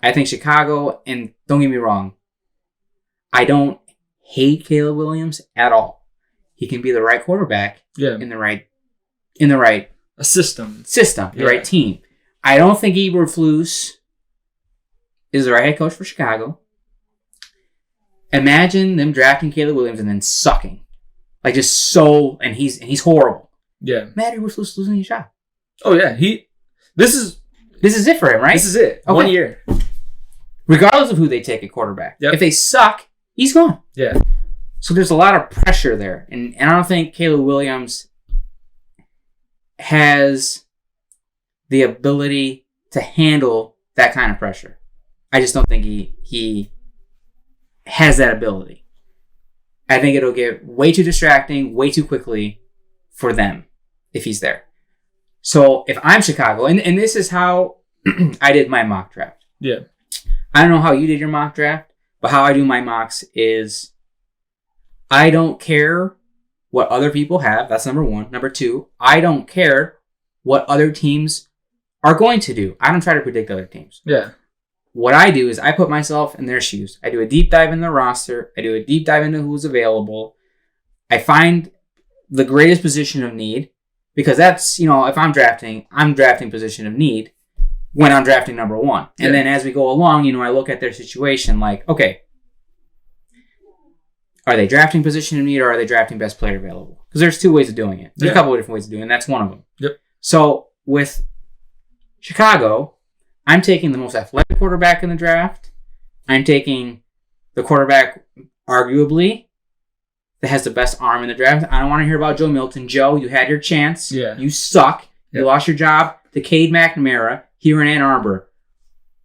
I think Chicago, and don't get me wrong, I don't hate Caleb Williams at all. He can be the right quarterback in the right system, the right team. I don't think Eberflus is the right head coach for Chicago. Imagine them drafting Caleb Williams and then sucking. Like and he's horrible. Yeah. Matt Eberflus losing his job. Oh yeah. This is it for him, right? This is it. Okay. 1 year. Regardless of who they take at quarterback. Yep. If they suck, he's gone. Yeah. So there's a lot of pressure there. And I don't think Caleb Williams has the ability to handle that kind of pressure. I just don't think he has that ability. I think it'll get way too distracting, way too quickly for them if he's there. So if I'm Chicago, and this is how I did my mock draft. Yeah. I don't know how you did your mock draft, but how I do my mocks is I don't care what other people have. That's number one. Number two, I don't care what other teams are going to do. I don't try to predict other teams. Yeah. What I do is I put myself in their shoes. I do a deep dive in the roster. I do a deep dive into who's available. I find the greatest position of need because that's, if I'm drafting position of need when I'm drafting number one. And then as we go along, I look at their situation like, okay, are they drafting position of need or are they drafting best player available? Because there's two ways of doing it. There's a couple of different ways of doing it, and that's one of them. Yep. So with Chicago, I'm taking the most athletic quarterback in the draft. I'm taking the quarterback, arguably, that has the best arm in the draft. I don't want to hear about Joe Milton. Joe, you had your chance. Yeah. You suck. You lost your job to Cade McNamara here in Ann Arbor.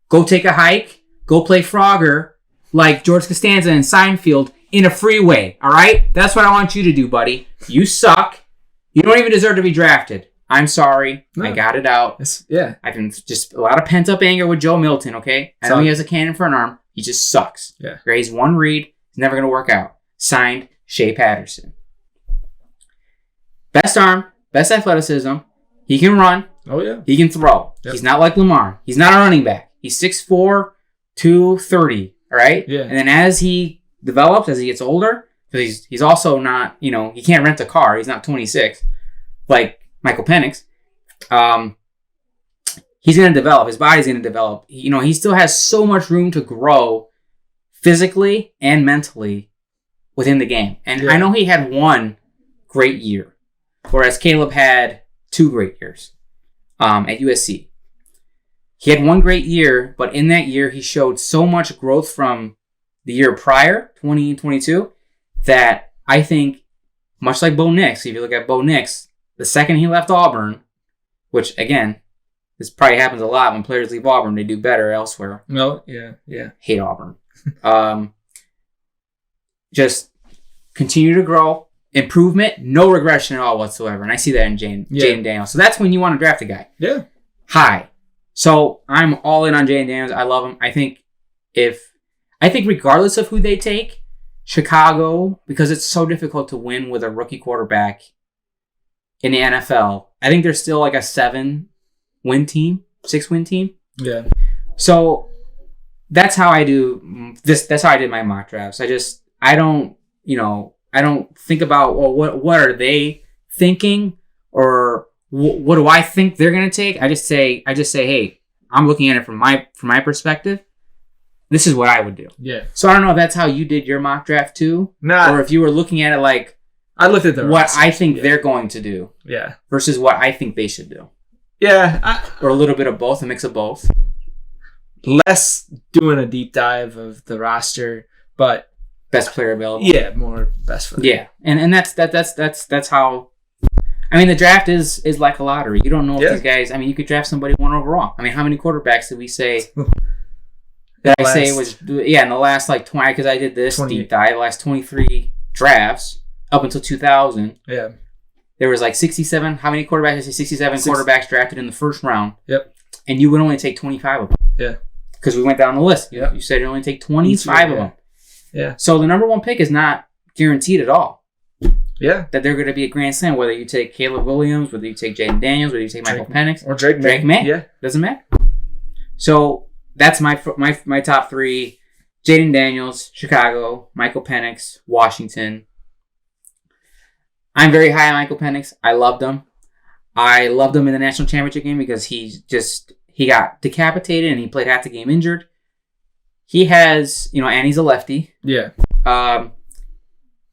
Go take a hike. Go play Frogger like George Costanza and Seinfeld in a freeway. All right? That's what I want you to do, buddy. You suck. You don't even deserve to be drafted. I'm sorry. No. I got it out. I can just a lot of pent up anger with Joe Milton, okay? I know he has a cannon for an arm. He just sucks. Yeah. He's one read. It's never going to work out. Signed, Shea Patterson. Best arm, best athleticism. He can run. Oh, yeah. He can throw. Yep. He's not like Lamar. He's not a running back. He's 6'4", 230, all right? Yeah. And then as he develops, as he gets older, because he's also not, he can't rent a car. He's not 26. Like Michael Penix, he's going to develop. His body's going to develop. He still has so much room to grow physically and mentally within the game. And I know he had one great year, whereas Caleb had 2 great years at USC. He had one great year, but in that year, he showed so much growth from the year prior, 2022, that I think, much like Bo Nix, if you look at Bo Nix, the second he left Auburn, which, again, this probably happens a lot when players leave Auburn, they do better elsewhere. No, yeah. Hate Auburn. Just continue to grow. Improvement, no regression at all whatsoever. And I see that in Jaden Daniels. So that's when you want to draft a guy. Yeah. High. So I'm all in on Jaden Daniels. I love him. I think regardless of who they take, Chicago, because it's so difficult to win with a rookie quarterback in the NFL, I think they're still like a 6-win team. Yeah. So that's how I do this. That's how I did my mock drafts. I don't think about, well, what are they thinking or what do I think they're going to take? I just say, hey, I'm looking at it from my perspective. This is what I would do. Yeah. So I don't know if that's how you did your mock draft too, or if you were looking at it like I looked at what I think they're going to do, versus what I think they should do. Yeah, or a little bit of both, a mix of both. Less doing a deep dive of the roster, but best player available. Yeah, more best player. Yeah, and that's how. I mean, the draft is like a lottery. You don't know if these guys. I mean, you could draft somebody 1 overall. I mean, how many quarterbacks did we say? That I say was in the last 20, because I did this 20. Deep dive, the last 23 drafts up until 2000. Yeah. there was like 67. How many quarterbacks? I say 67 quarterbacks drafted in the first round. Yep. And you would only take 25 of them. Yeah. Because we went down the list. Yep. You said you only take 25 of them. Yeah. So the number one pick is not guaranteed at all. Yeah. That they're going to be a grand slam, whether you take Caleb Williams, whether you take Jaden Daniels, whether you take Michael Penix. Or Drake May. Yeah. Doesn't matter. So that's my top three. Jaden Daniels, Chicago, Michael Penix, Washington. I'm very high on Michael Penix. I loved him. I loved him in the national championship game because he got decapitated and he played half the game injured. He has, and he's a lefty. Yeah.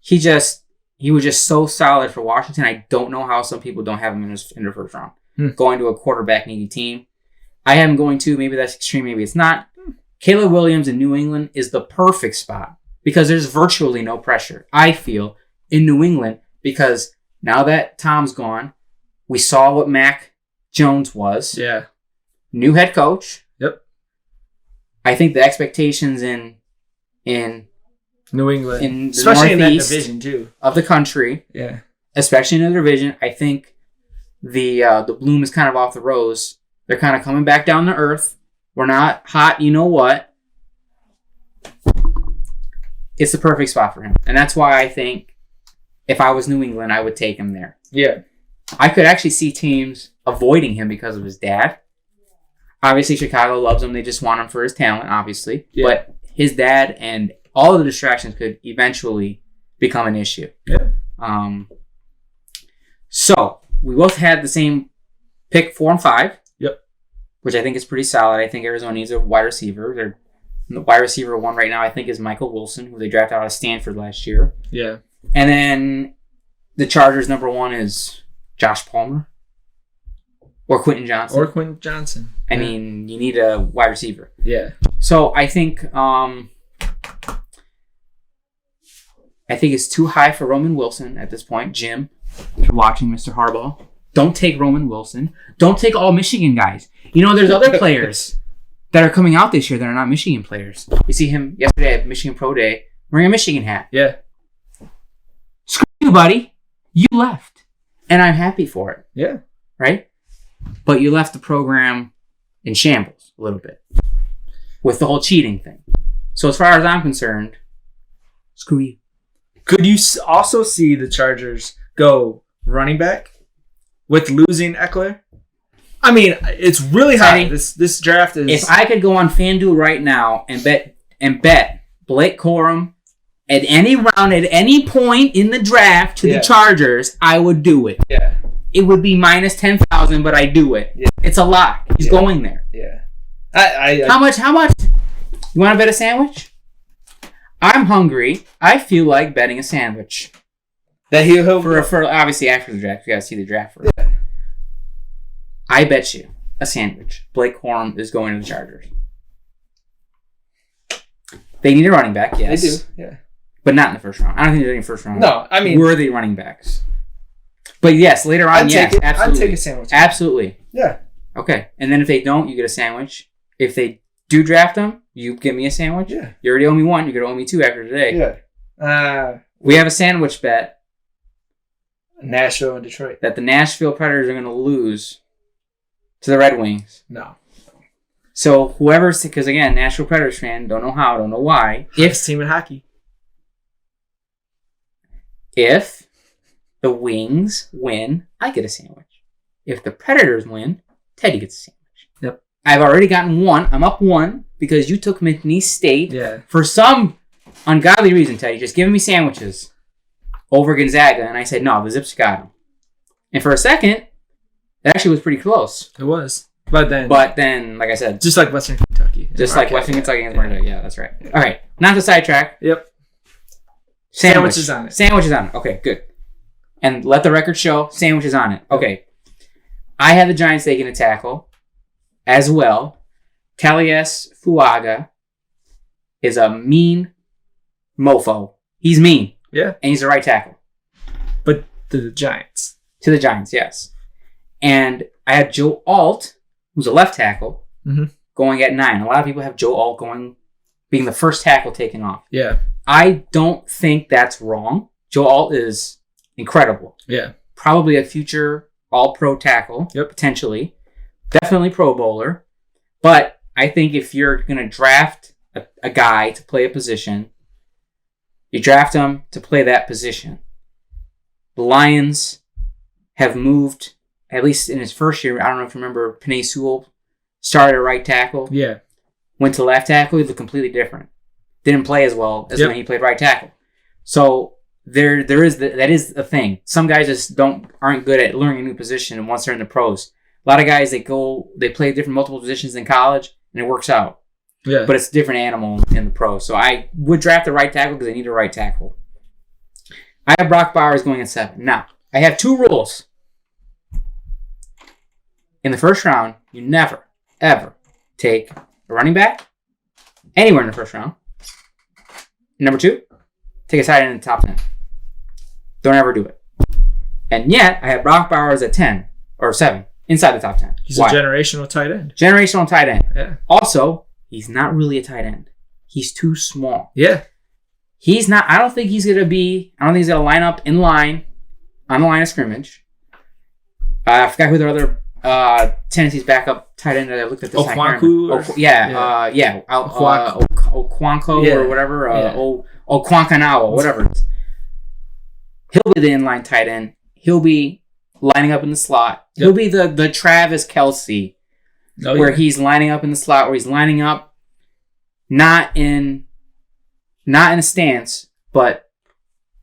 He was just so solid for Washington. I don't know how some people don't have him in the first round. Going to a quarterback needy team. I have him going to. Maybe that's extreme. Maybe it's not. Caleb Williams in New England is the perfect spot because there's virtually no pressure, I feel, in New England because now that Tom's gone, we saw what Mac Jones was. Yeah. New head coach. Yep. I think the expectations in New England, in especially in that division too, of the country. Yeah. Especially in the division, I think the bloom is kind of off the rose. They're kind of coming back down to earth. We're not hot, you know what? It's the perfect spot for him. And that's why I think if I was New England, I would take him there. Yeah. I could actually see teams avoiding him because of his dad. Obviously, Chicago loves him. They just want him for his talent, obviously. Yeah. But his dad and all of the distractions could eventually become an issue. Yeah. So, we both had the same pick 4 and 5. Yep. Which I think is pretty solid. I think Arizona needs a wide receiver. The wide receiver one right now, I think, is Michael Wilson, who they drafted out of Stanford last year. Yeah. And then the Chargers number 1 is Josh Palmer. Or Quentin Johnson. I mean, you need a wide receiver. Yeah. So I think it's too high for Roman Wilson at this point. Jim, if you're watching, Mr. Harbaugh, don't take Roman Wilson. Don't take all Michigan guys. There's other players that are coming out this year that are not Michigan players. You see him yesterday at Michigan Pro Day wearing a Michigan hat. Yeah. Screw you, buddy. You left. And I'm happy for it. Yeah. Right? But you left the program in shambles a little bit with the whole cheating thing. So as far as I'm concerned, screw you. Could you also see the Chargers go running back with losing Eckler? I mean, it's really high. This draft is. If I could go on FanDuel right now and bet Blake Corum at any round at any point in the draft to the Chargers, I would do it. Yeah. It would be minus 10,000, but I do it. Yeah. It's a lock. He's going there. Yeah. How much? You want to bet a sandwich? I'm hungry. I feel like betting a sandwich. That he'll for obviously after the draft. You got to see the draft first. Yeah. I bet you a sandwich. Blake Corum is going to the Chargers. They need a running back, yes. They do, yeah. But not in the first round. I don't think they're in the first round. No, I mean... Worthy running backs. But yes, later on, yes, absolutely. I'd take a sandwich. Absolutely. Yeah. Okay. And then if they don't, you get a sandwich. If they do draft them, you give me a sandwich. Yeah. You already owe me 1. You're going to owe me 2 after today. Yeah. We have a sandwich bet. Nashville and Detroit. That the Nashville Predators are going to lose to the Red Wings. No. So whoever's... Because again, Nashville Predators fan, don't know how, don't know why. If team in hockey. If the Wings win, I get a sandwich. If the Predators win, Teddy gets a sandwich. Yep. I've already gotten 1. I'm up 1 because you took McNeese State. Yeah. For some ungodly reason, Teddy, just giving me sandwiches over Gonzaga. And I said, no, the Zips got him. And for a second, that actually was pretty close. It was. But then, like I said. Just like Western Kentucky. Just like Western Kentucky and Marquette. Yeah, that's right. All right. Not to sidetrack. Yep. Sandwiches on it. Sandwiches on it. Okay, good. And let the record show, sandwiches on it. Okay. I had the Giants taking a tackle as well. Talias Fuaga is a mean mofo. He's mean. Yeah. And he's a right tackle. But to the Giants. To the Giants, yes. And I had Joe Alt, who's a left tackle, going at 9. A lot of people have Joe Alt being the first tackle taken off. Yeah. I don't think that's wrong. Joe Alt is incredible. Yeah. probably a future all-pro tackle, potentially. Definitely Pro Bowler. But I think if you're going to draft a guy to play a position, you draft him to play that position. The Lions have moved, at least in his first year, I don't know if you remember, Penei Sewell started at right tackle. Yeah. Went to left tackle, he looked completely different. Didn't play as well as when he played right tackle. So there is that is a thing. Some guys just aren't good at learning a new position, and once they're in the pros. A lot of guys they play different multiple positions in college and it works out. Yeah. But it's a different animal in the pros. So I would draft a right tackle because they need a right tackle. I have Brock Bowers going at 7. Now, I have 2 rules. In the first round, you never, ever take a running back anywhere in the first round. Number 2, take a tight end in the top 10. Don't ever do it. And yet, I have Brock Bowers at 10 or 7 inside the top 10. He's a generational tight end. Generational tight end. Yeah. Also, he's not really a tight end. He's too small. Yeah. He's not. I don't think he's going to line up in line on the line of scrimmage. I forgot who their other Tennessee's backup tight end that I looked at this time. Okwanko? Okwanko or whatever. Okwankanawa, whatever it is. He'll be the inline tight end. He'll be lining up in the slot. Yep. He'll be the Travis Kelce, where he's lining up in the slot, where he's lining up not in a stance, but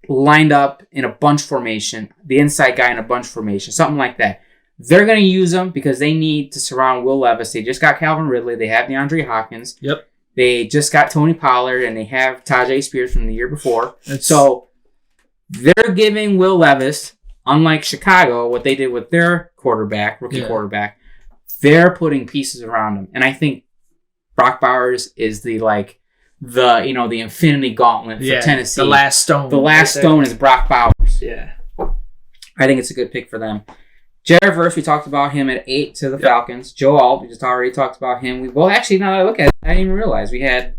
lined up in a bunch formation, the inside guy in a bunch formation, something like that. They're going to use him because they need to surround Will Levis. They just got Calvin Ridley. They have DeAndre Hopkins. Yep. They just got Tony Pollard, and they have Tajay Spears from the year before. So they're giving Will Levis, unlike Chicago, what they did with their rookie quarterback, they're putting pieces around him. And I think Brock Bowers is the infinity gauntlet for Tennessee. The last stone. The last stone is Brock Bowers. Yeah. I think it's a good pick for them. Jared Verse, we talked about him at 8 to the Falcons. Joe Alt, we just already talked about him. Now that I look at it, I didn't even realize we had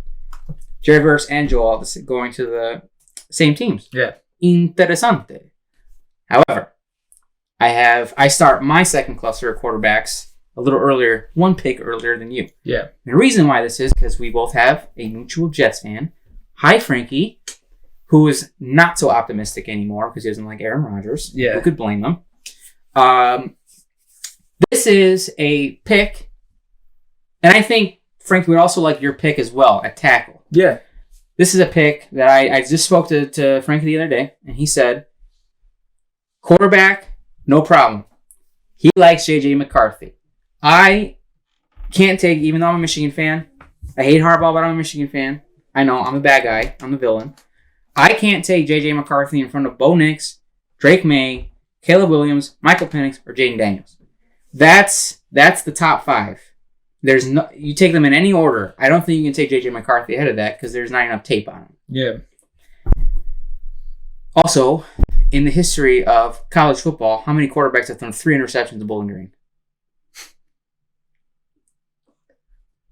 Jared Verse and Joe Alt going to the same teams. Yeah. Interessante. However, I start my second cluster of quarterbacks a little earlier, one pick earlier than you. Yeah. And the reason why this is because we both have a mutual Jets fan. Hi, Frankie, who is not so optimistic anymore because he doesn't like Aaron Rodgers. Yeah. Who could blame him? This is a pick, and I think Frankie would also like your pick as well at tackle. Yeah. This is a pick that I just spoke to Frankie the other day, and he said, quarterback, no problem. He likes J.J. McCarthy. I can't take, even though I'm a Michigan fan, I hate Harbaugh, but I'm a Michigan fan. I know, I'm the bad guy. I'm the villain. I can't take J.J. McCarthy in front of Bo Nix, Drake May, Caleb Williams, Michael Penix, or Jaden Daniels. That's the top 5. You take them in any order. I don't think you can take J.J. McCarthy ahead of that because there's not enough tape on him. Yeah. Also, in the history of college football, how many quarterbacks have thrown 3 interceptions at Bowling Green?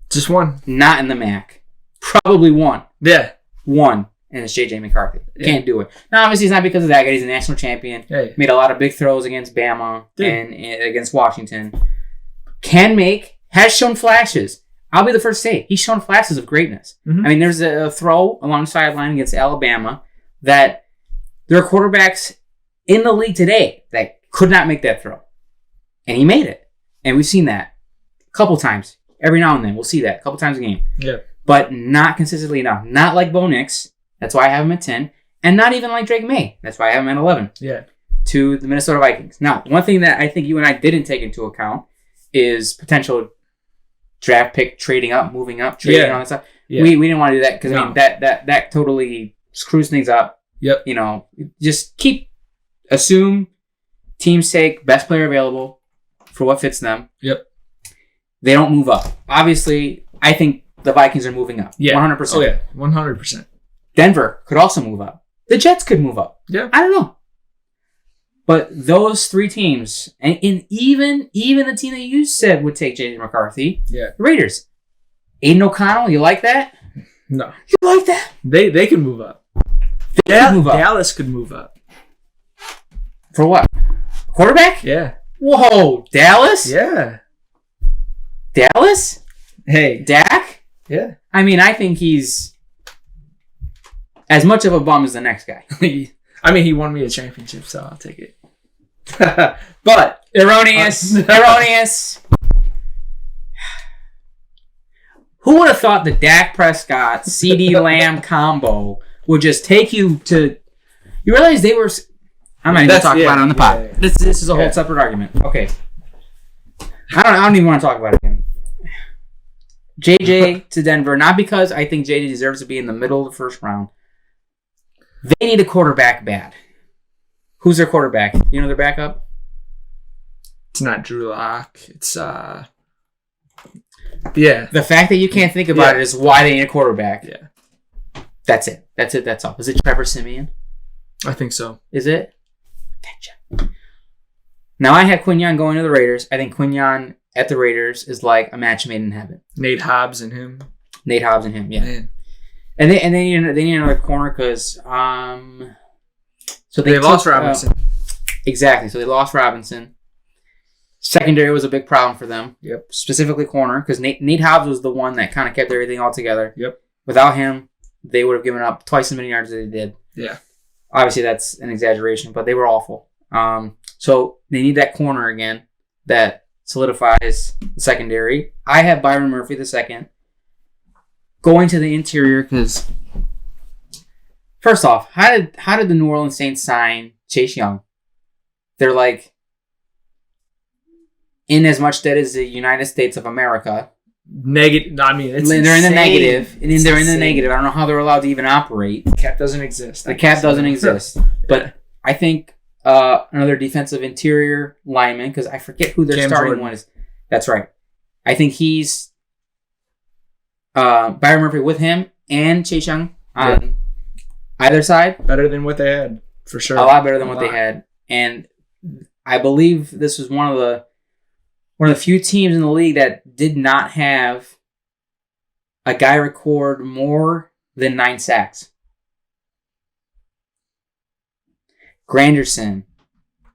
Just one. Not in the MAC. Probably one. Yeah. One. And it's J.J. McCarthy. Can't do it. Now, obviously, it's not because of that guy. He's a national champion. Hey. Made a lot of big throws against Bama and against Washington. Has shown flashes. I'll be the first to say, he's shown flashes of greatness. Mm-hmm. I mean, there's a throw along the sideline against Alabama that there are quarterbacks in the league today that could not make that throw. And he made it. And we've seen that a couple times. Every now and then, we'll see that a couple times a game. Yeah. But not consistently enough. Not like Bo Nix. That's why I have him at 10. And not even like Drake May. That's why I have him at 11. Yeah. To the Minnesota Vikings. Now, one thing that I think you and I didn't take into account is potential draft pick trading up, moving up, trading and all that stuff. Yeah. We didn't want to do that because I mean that totally screws things up. Yep. Just assume teams take best player available for what fits them. Yep. They don't move up. Obviously, I think the Vikings are moving up. Yeah. 100%. Oh yeah, 100%. Denver could also move up. The Jets could move up. Yeah. I don't know. But those 3 teams, and even the team that you said would take J.J. McCarthy, the Raiders. Aiden O'Connell, you like that? No. You like that? They can move up. They could move up. Dallas could move up. For what? Quarterback? Yeah. Whoa, Dallas? Yeah. Dallas? Hey. Dak? Yeah. I mean, I think he's as much of a bum as the next guy. I mean, he won me a championship, so I'll take it. But erroneous. Erroneous. Who would have thought the Dak Prescott CeeDee Lamb combo would just take you to? You realize they were. I'm not even going to talk about it on the pod. Yeah. This is a whole separate argument. Okay. I don't even want to talk about it again. JJ to Denver, not because I think JJ deserves to be in the middle of the first round. They need a quarterback bad. Who's their quarterback? You know their backup? It's not Drew Lock. It's yeah. The fact that you can't think about it is why they need a quarterback. Yeah. That's it. That's all. Is it Trevor Siemian? I think so. Is it? Gotcha. Now I had Quinyon going to the Raiders. I think Quinyon at the Raiders is like a match made in heaven. Nate Hobbs and him. Yeah. Man. And they need another corner because so they lost Robinson. Exactly. So they lost Robinson. Secondary was a big problem for them. Yep. Specifically corner because Nate Hobbs was the one that kind of kept everything all together. Yep. Without him, they would have given up twice as many yards as they did. Yeah. Obviously, that's an exaggeration, but they were awful. So they need that corner again that solidifies the secondary. I have Byron Murphy the second. Going to the interior because, first off, how did the New Orleans Saints sign Chase Young? They're like in as much debt as the United States of America. Negative. I mean, it's they're insane. in the negative, and they're in the negative. I don't know how they're allowed to even operate. The cap doesn't exist. The cap doesn't exist. But I think another defensive interior lineman, because I forget who their starting one is. That's right. I think he's Byron Murphy with him and Chase Young on either side. Better than what they had, for sure. A lot better than what they had. And I believe this was one of the few teams in the league that did not have a guy record more than 9 sacks. Granderson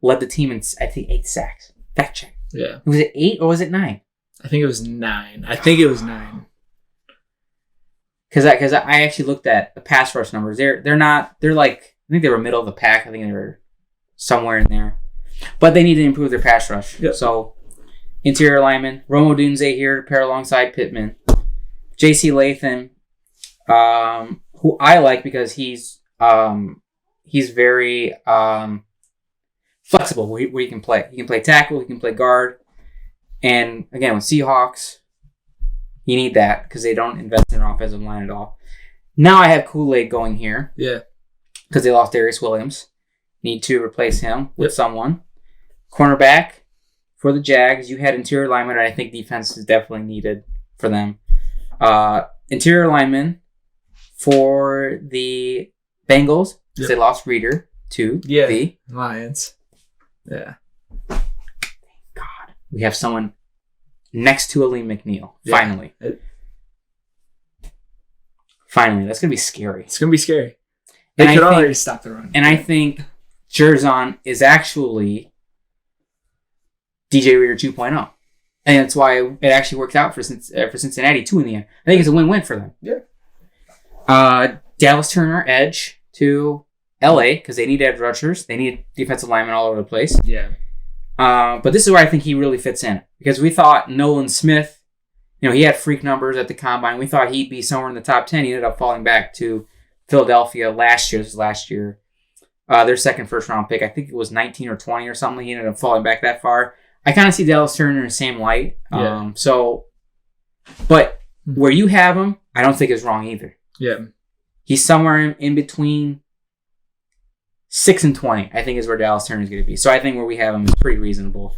led the team in, I think, 8 sacks. Fact check. Yeah. Was it 8 or was it 9? I think it was 9. Because I actually looked at the pass rush numbers. They're like, I think they were middle of the pack. I think they were somewhere in there. But they need to improve their pass rush. Yep. So, interior lineman, Romo Dunze here to pair alongside Pittman. J.C. Latham, who I like because he's very flexible where he can play. He can play tackle, he can play guard. And again, with Seahawks, you need that because they don't invest in an offensive line at all. Now I have Kool-Aid going here. Yeah. Because they lost Darius Williams. Need to replace him with someone. Cornerback for the Jags. You had interior lineman, and I think defense is definitely needed for them. Interior lineman for the Bengals. Because they lost Reader to the Lions. Yeah. Thank God. We have someone next to Aleem McNeil. Yeah. Finally. That's going to be scary. It's going to be scary. They could already stop the run. And I think Jerzon is actually DJ Reader 2.0. And that's why it actually worked out for Cincinnati, too, in the end. I think it's a win-win for them. Yeah. Dallas Turner, edge to LA, because they need edge rushers. They need defensive linemen all over the place. Yeah. But this is where I think he really fits in. Because we thought Nolan Smith, he had freak numbers at the combine. We thought he'd be somewhere in the top 10. He ended up falling back to Philadelphia last year. Their second first-round pick. I think it was 19 or 20 or something. He ended up falling back that far. I kind of see Dallas Turner in the same light. Yeah. But where you have him, I don't think is wrong either. Yeah. He's somewhere in between 6 and 20, I think is where Dallas Turner is going to be. So I think where we have him is pretty reasonable.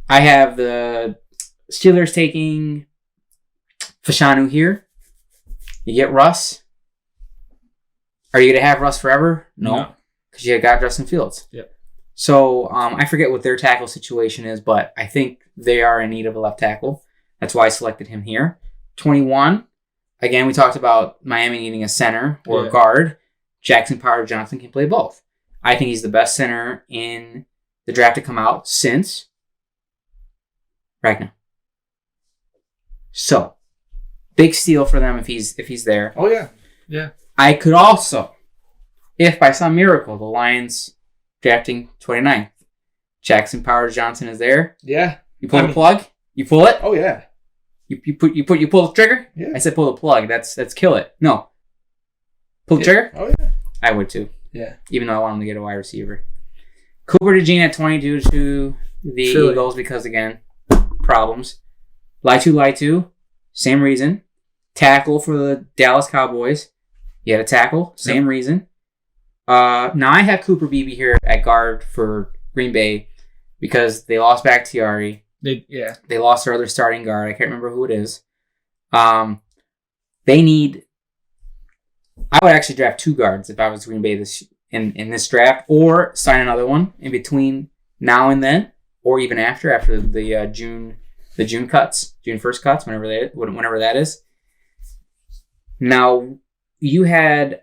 I have the Steelers taking Fashanu here. You get Russ. Are you going to have Russ forever? No. Because you got Justin Fields. Yep. So I forget what their tackle situation is, but I think they are in need of a left tackle. That's why I selected him here. 21. Again, we talked about Miami needing a center or a guard. Jackson Power Johnson can play both. I think he's the best center in the draft to come out since Ragnar. So, big steal for them if he's there. Oh, yeah. Yeah. I could also, if by some miracle the Lions drafting 29th, Jackson Powers Johnson is there. Yeah. You pull the plug? You pull it? Oh, yeah. You pull the trigger? Yeah. I said pull the plug. That's kill it. No. Pull the trigger? Oh, yeah. I would too. Yeah. Even though I want him to get a wide receiver. Cooper DeJean at 22 to the Eagles because, again, problems. Laitu, same reason. Tackle for the Dallas Cowboys. You had a tackle, same reason. Now I have Cooper Beebe here at guard for Green Bay because they lost Bakhtiari. They lost their other starting guard. I can't remember who it is. They need... I would actually draft 2 guards if I was Green Bay in this draft, or sign another one in between now and then, or even after the June cuts, June 1st cuts, whenever that is. Now, you had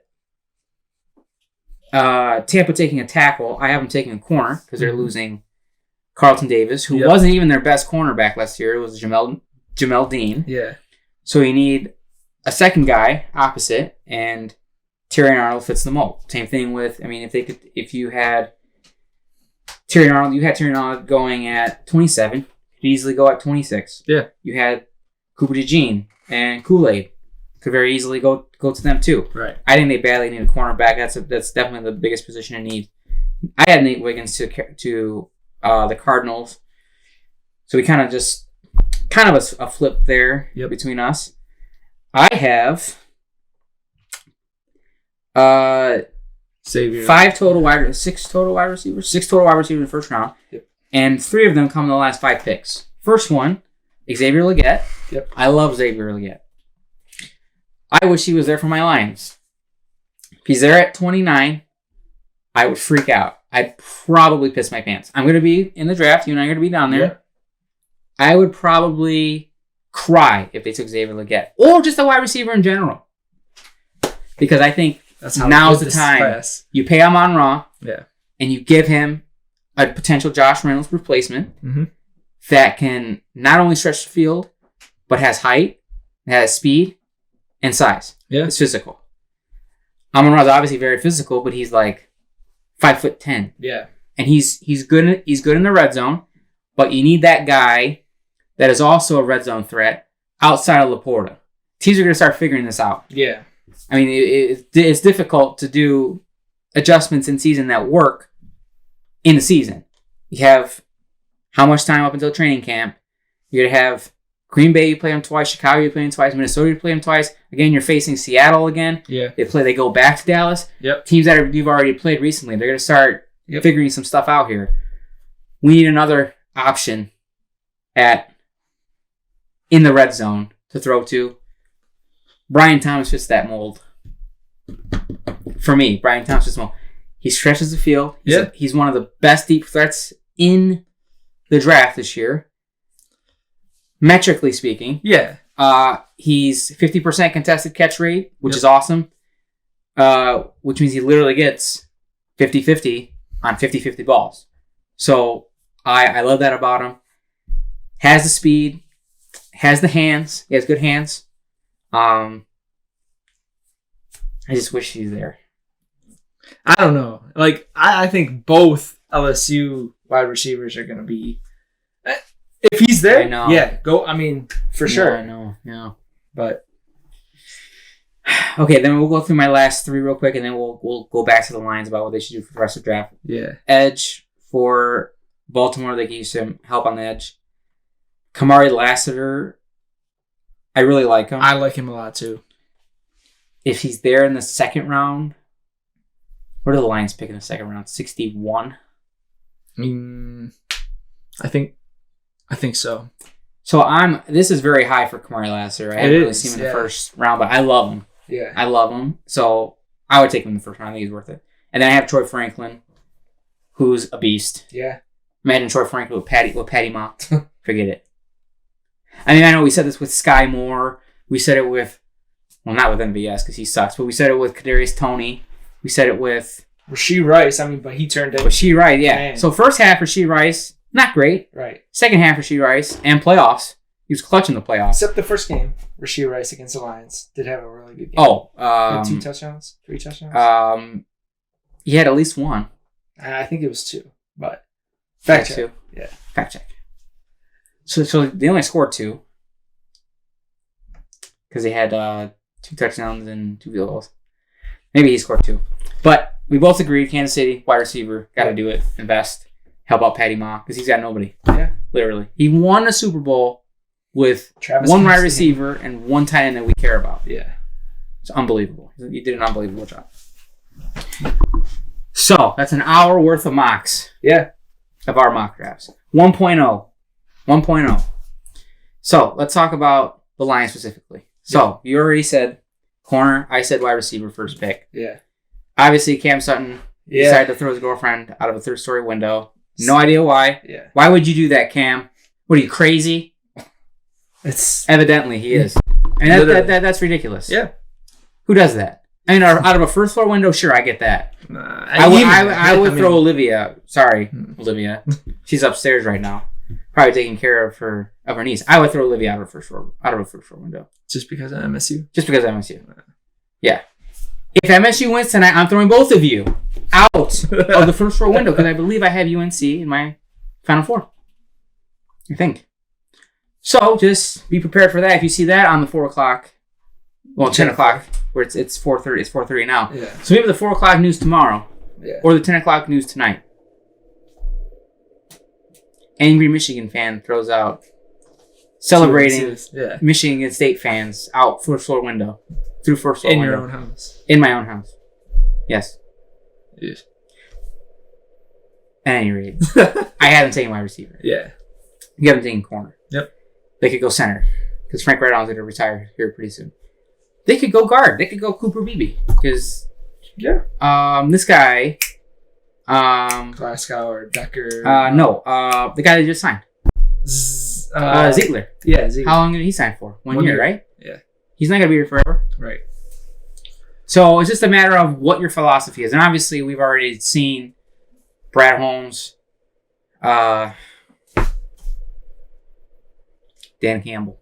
Tampa taking a tackle. I have them taking a corner because they're losing Carlton Davis, who wasn't even their best cornerback last year. It was Jamel Dean. Yeah. So you need a second guy opposite, and Tyrion Arnold fits the mold. Same thing with, if you had Tyrion Arnold going at 27, you could easily go at 26. Yeah. You had Cooper DeJean and Kool-Aid. Could very easily go to them too. Right. I think they badly need a cornerback. That's definitely the biggest position in need. I had Nate Wiggins to the Cardinals, so we kind of a flip there between us. I have Xavier. 6 total wide receivers in the first round, and 3 of them come in the last 5 picks. First one, Xavier Legette. Yep. I love Xavier Legette. I wish he was there for my Lions. If he's there at 29, I would freak out. I'd probably piss my pants. I'm going to be in the draft. You and I are going to be down there. Yeah. I would probably cry if they took Xavier Legette. Or just a wide receiver in general. Because I think now's the time. You pay Amon-Ra. Yeah. And you give him a potential Josh Reynolds replacement that can not only stretch the field, but has height, has speed, and size. Yeah. It's physical. Amon-Ra is obviously very physical, but he's like 5'10". Yeah. And he's good in the red zone, but you need that guy that is also a red zone threat outside of Laporta. Teams are going to start figuring this out. Yeah. It's difficult to do adjustments in season that work in the season. You have how much time up until training camp? You're going to have Green Bay, you play them twice. Chicago, you play them twice. Minnesota, you play them twice. Again, you're facing Seattle again. Yeah. They go back to Dallas. Yep. Teams that you've already played recently, they're going to start figuring some stuff out here. We need another option in the red zone to throw to. Brian Thomas fits that mold. For me, Brian Thomas fits the mold. He stretches the field. He's one of the best deep threats in the draft this year. Metrically speaking. Yeah. He's 50% contested catch rate, which is awesome. Which means he literally gets 50-50 on 50-50 balls. So I love that about him. Has the speed, has the hands. He has good hands. I just wish he's there. I don't know. I think both LSU wide receivers are going to be... If he's there, go. For sure. I know. Yeah. But okay, then we'll go through my last 3 real quick, and then we'll go back to the Lions about what they should do for the rest of the draft. Yeah. Edge for Baltimore, they can use some help on the edge. Kamari Lassiter, I really like him. I like him a lot too. If he's there in the second round, where do the Lions pick in the second round? 61. I think so. So this is very high for Kamari Lassiter. I haven't really seen him in the first round, but I love him. Yeah. I love him. So I would take him in the first round. I think he's worth it. And then I have Troy Franklin, who's a beast. Yeah. Imagine Troy Franklin with Patty Mott. Forget it. I know we said this with Sky Moore. We said it with, well, not with MVS because he sucks, but we said it with Kadarius Toney. We said it with Rasheed Rice, but he turned out. Rasheed Rice, yeah. Man. So first half, Rasheed Rice, not great. Right. Second half, Rasheed Rice, and playoffs. He was clutching the playoffs. Except the first game, Rasheed Rice against the Lions did have a really good game. Oh. 2 touchdowns? 3 touchdowns? He had at least one. I think it was 2, but fact check. 2. Yeah. Fact check. So they only scored 2. Because they had 2 touchdowns and 2 field goals. Maybe he scored 2. But we both agreed, Kansas City, wide receiver, got to do it, invest, help out Patty Ma, because he's got nobody. Yeah. Literally. He won a Super Bowl with Travis one wide receiver and one tight end that we care about. Yeah. It's unbelievable. He did an unbelievable job. So, that's an hour worth of mocks. Yeah. Of our mock drafts. 1.0. 1.0. So, let's talk about the Lions specifically. So, you already said corner. I said wide receiver first pick. Yeah. Obviously, Cam Sutton decided to throw his girlfriend out of a third-story window. No idea why. Yeah. Why would you do that, Cam? What are you, crazy? Evidently, he is. And that's ridiculous. Yeah. Who does that? I mean, out of a first-floor window, sure, I get that. I would throw Olivia. Sorry, Olivia. She's upstairs right now, probably taking care of her niece. I would throw Olivia out of a first-floor window. Just because of MSU? Just because of MSU. Yeah. If MSU wins tonight, I'm throwing both of you out of the first-floor window because I believe I have UNC in my Final Four. I think. So just be prepared for that. If you see that on the 4 o'clock, 10 o'clock, where it's 4:30. It's 4:30 now. Yeah. So maybe the 4 o'clock news tomorrow, or the 10 o'clock news tonight. Angry Michigan fan throws out celebrating Michigan State fans out first floor window through first floor in window. your own house. In my own house. Yes. Yes. At any rate, I haven't taken wide receiver. Yeah. You haven't taken corner. Yep. They could go center because Frank Radon's going to retire here pretty soon. They could go guard. They could go Cooper Beebe because this guy Glasgow or Decker. No, the guy that just signed. Ziegler. Yeah, Ziegler. How long did he sign for? One year, right? Yeah. He's not going to be here forever. Right. So it's just a matter of what your philosophy is. And obviously, we've already seen Brad Holmes, Dan Campbell.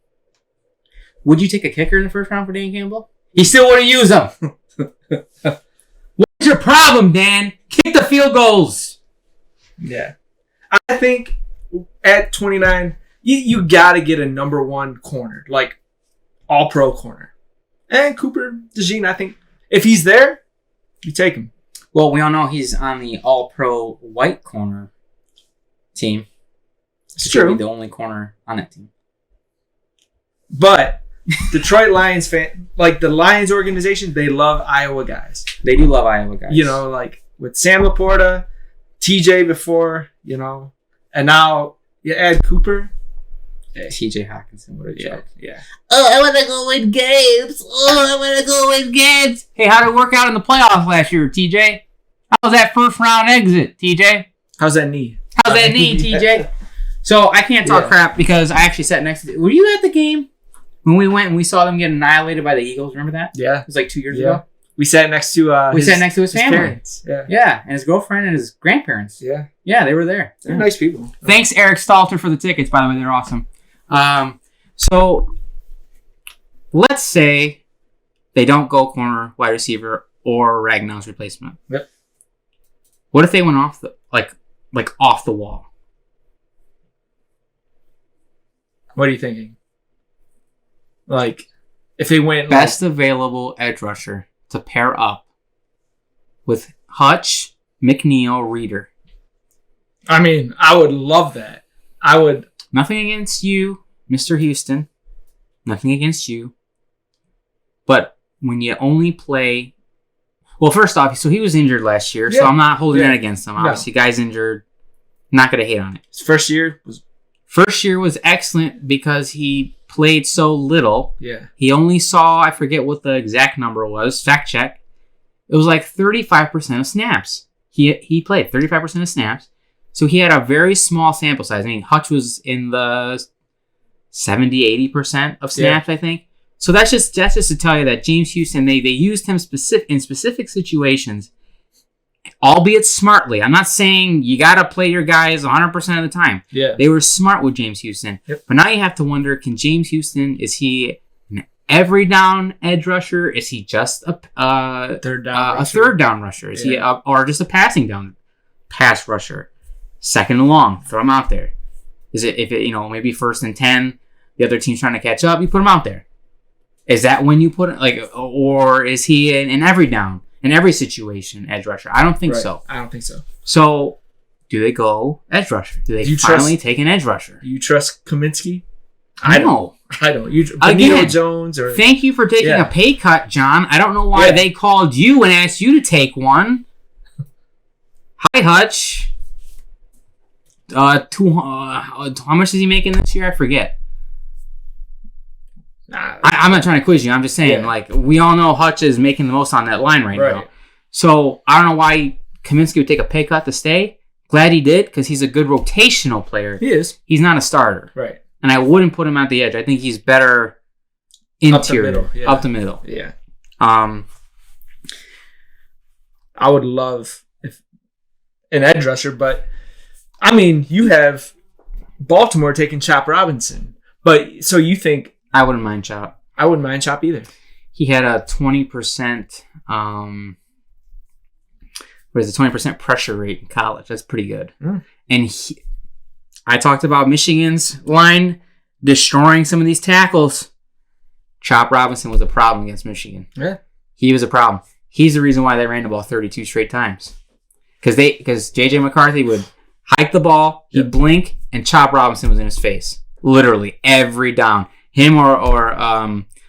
Would you take a kicker in the first round for Dan Campbell? He still wouldn't use him. What's your problem, Dan? Kick the field goals. Yeah. I think at 29, you got to get a number 1 corner, like all-pro corner. And Cooper DeJean, I think, if he's there, you take him. Well, we all know he's on the all-pro white corner team. It's true. He'll be the only corner on that team. But Detroit Lions fan, like the Lions organization, they love Iowa guys. They do love Iowa guys. You know, like with Sam Laporta, TJ before, and now you add Cooper. TJ Hawkinson, what a joke. Yeah. Oh, I want to go win games. Hey, how did it work out in the playoffs last year, TJ? How was that first round exit, TJ? How's that knee? TJ? So I can't talk crap because I actually sat next to... Were you at the game? When we went and we saw them get annihilated by the Eagles, remember that? Yeah. It was like 2 years ago. We sat next to his family. Parents. Yeah. Yeah, and his girlfriend and his grandparents. Yeah. Yeah, they were there. They're nice people. Thanks, Eric Stalter, for the tickets, by the way. They're awesome. So, let's say they don't go corner, wide receiver, or Ragnow's replacement. Yep. What if they went off the off the wall? What are you thinking? Like, if they went... Best available edge rusher to pair up with Hutch, McNeil, Reeder. I mean, I would love that. I would... Nothing against you, Mr. Houston. Nothing against you. But when you only play... Well, first off, so he was injured last year, so I'm not holding that against him. Obviously, guy's injured. Not going to hate on it. His first year was excellent because he played so little. Yeah. He only saw, I forget what the exact number was, fact check. It was like 35% of snaps. He played 35% of snaps. So he had a very small sample size. I mean, Hutch was in the 70-80% of snaps, I think. So that's just to tell you that James Houston, they used him in specific situations albeit smartly. I'm not saying you got to play your guys 100% of the time. Yeah. They were smart with James Houston. Yep. But now you have to wonder, can James Houston, is he an every down edge rusher? Is he just a third down rusher? Is he or just a passing down pass rusher? Second and long, throw him out there. Is it maybe 1st and 10, the other team's trying to catch up, you put him out there. Is that when you put it or is he in every down, in every situation, edge rusher? I don't think so. I don't think so. So, do they go edge rusher? Do they finally take an edge rusher? Do you trust Kaminsky? I don't. Benito Jones or thank you for taking a pay cut, John. I don't know why they called you and asked you to take one. Hi, Hutch. How much is he making this year? I forget. I'm not trying to quiz you. I'm just saying, we all know Hutch is making the most on that line right now. So, I don't know why Kaminsky would take a pay cut to stay. Glad he did, because he's a good rotational player. He is. He's not a starter. Right. And I wouldn't put him at the edge. I think he's better interior. Up the middle. Yeah. I would love an edge rusher, but, I mean, you have Baltimore taking Chop Robinson. But, so you think... I wouldn't mind Chop. I wouldn't mind Chop either. He had a 20%, 20% pressure rate in college. That's pretty good. Mm. And I talked about Michigan's line destroying some of these tackles. Chop Robinson was a problem against Michigan. Yeah. He was a problem. He's the reason why they ran the ball 32 straight times. Because J.J. McCarthy would hike the ball, he'd blink, and Chop Robinson was in his face. Literally every down. Him or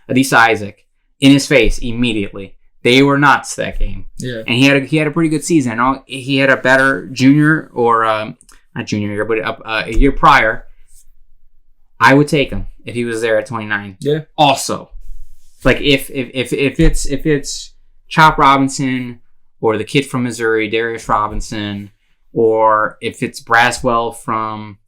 Adisa Isaac in his face immediately. They were nuts that game. Yeah. And he had a pretty good season. I know he had a better junior or not junior year, but a year prior. I would take him if he was there at 29. Yeah. Also, if it's Chop Robinson or the kid from Missouri, Darius Robinson, or if it's Braswell from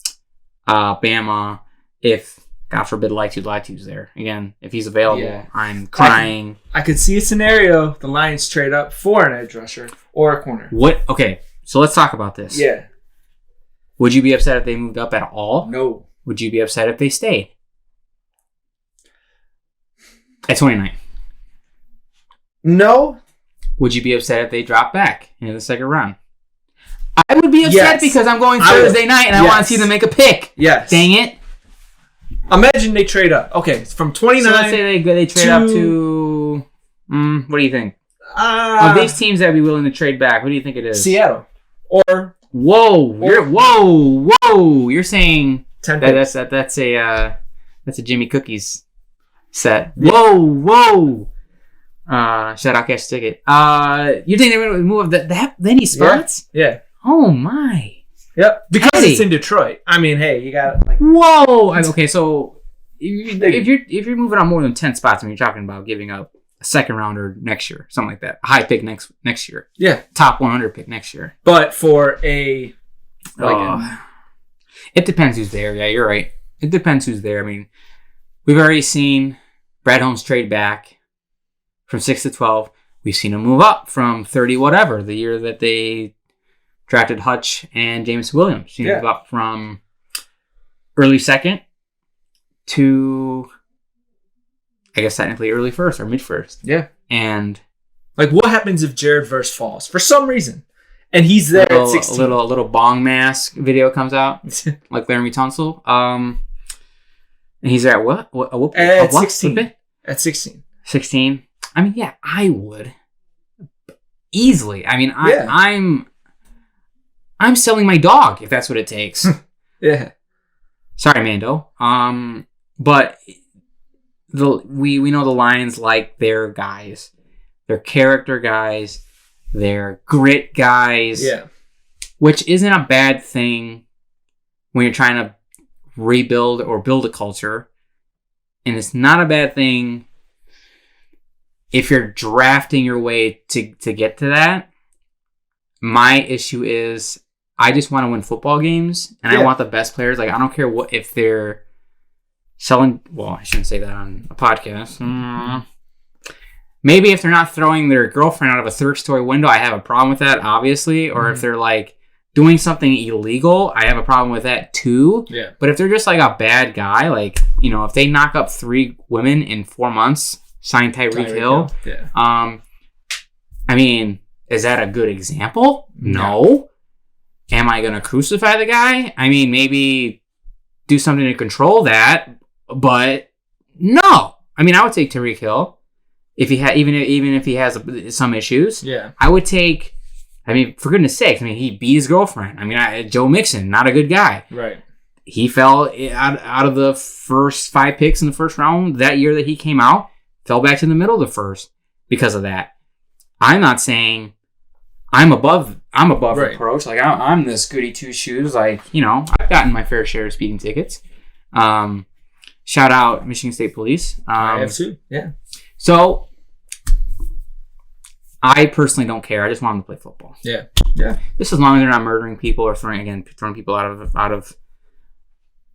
Bama, if God forbid Litu's there. Again, if he's available, I'm crying. I could see a scenario, the Lions trade up for an edge rusher or a corner. What? Okay, so let's talk about this. Yeah. Would you be upset if they moved up at all? No. Would you be upset if they stayed? At 29. No. Would you be upset if they dropped back into the second round? I would be upset because I'm going Thursday night and I want to see them make a pick. Yes. Dang it. Imagine they trade up. Okay, from 29. So let's say they trade up to. What do you think? Of these teams that would be willing to trade back, what do you think it is? Seattle. Or. Whoa. You're saying 10 that's a Jimmy Cookies set. Whoa. Shout out Cash Ticket. You think they're going to move that many spots? Yeah. Oh my. Yep, because it's in Detroit. I mean, hey, you got whoa. Okay, so if you're moving on more than 10 spots, I mean, you're talking about giving up a second rounder next year, something like that, a high pick next year. Yeah, top 100 pick next year. But for it depends who's there. Yeah, you're right. It depends who's there. I mean, we've already seen Brad Holmes trade back from 6 to 12. We've seen him move up from 30 whatever the year that they drafted Hutch and James Williams. He moved up from early second to, I guess, technically early first or mid first. Yeah. And what happens if Jared Verse falls for some reason, and he's there at 16? A little bong mask video comes out, like Laramie Tunsil. And he's there at what? At 16. At 16. 16. I mean, yeah, I would easily. I mean, I'm selling my dog if that's what it takes. Yeah. Sorry, Mando. But we know the Lions like their guys. They're character guys. They're grit guys. Yeah. Which isn't a bad thing when you're trying to rebuild or build a culture. And it's not a bad thing if you're drafting your way to get to that. My issue is I just want to win football games, and I want the best players. I don't care if they're selling. Well, I shouldn't say that on a podcast. maybe if they're not throwing their girlfriend out of a third-story window, I have a problem with that, obviously. Or if they're like doing something illegal, I have a problem with that too. Yeah. But if they're just like a bad guy, like, you know, if they knock up 3 women in 4 months, sign Tyreek Hill. Yeah. I mean, is that a good example? No. Am I going to crucify the guy? I mean, maybe do something to control that, but no. I mean, I would take Tyreek Hill if he had, even if he has some issues. Yeah. I would take. I mean, for goodness sakes, I mean, he beat his girlfriend. I mean, Joe Mixon, not a good guy. Right. He fell out of the first 5 picks in the first round that year that he came out, fell back to the middle of the first because of that. I'm not saying I'm above reproach. Like, I'm this goody two shoes. Like, you know, I've gotten my fair share of speeding tickets. Shout out Michigan State Police. I have too. Yeah. So, I personally don't care. I just want them to play football. Yeah. Yeah. Just as long as they're not murdering people or throwing people out of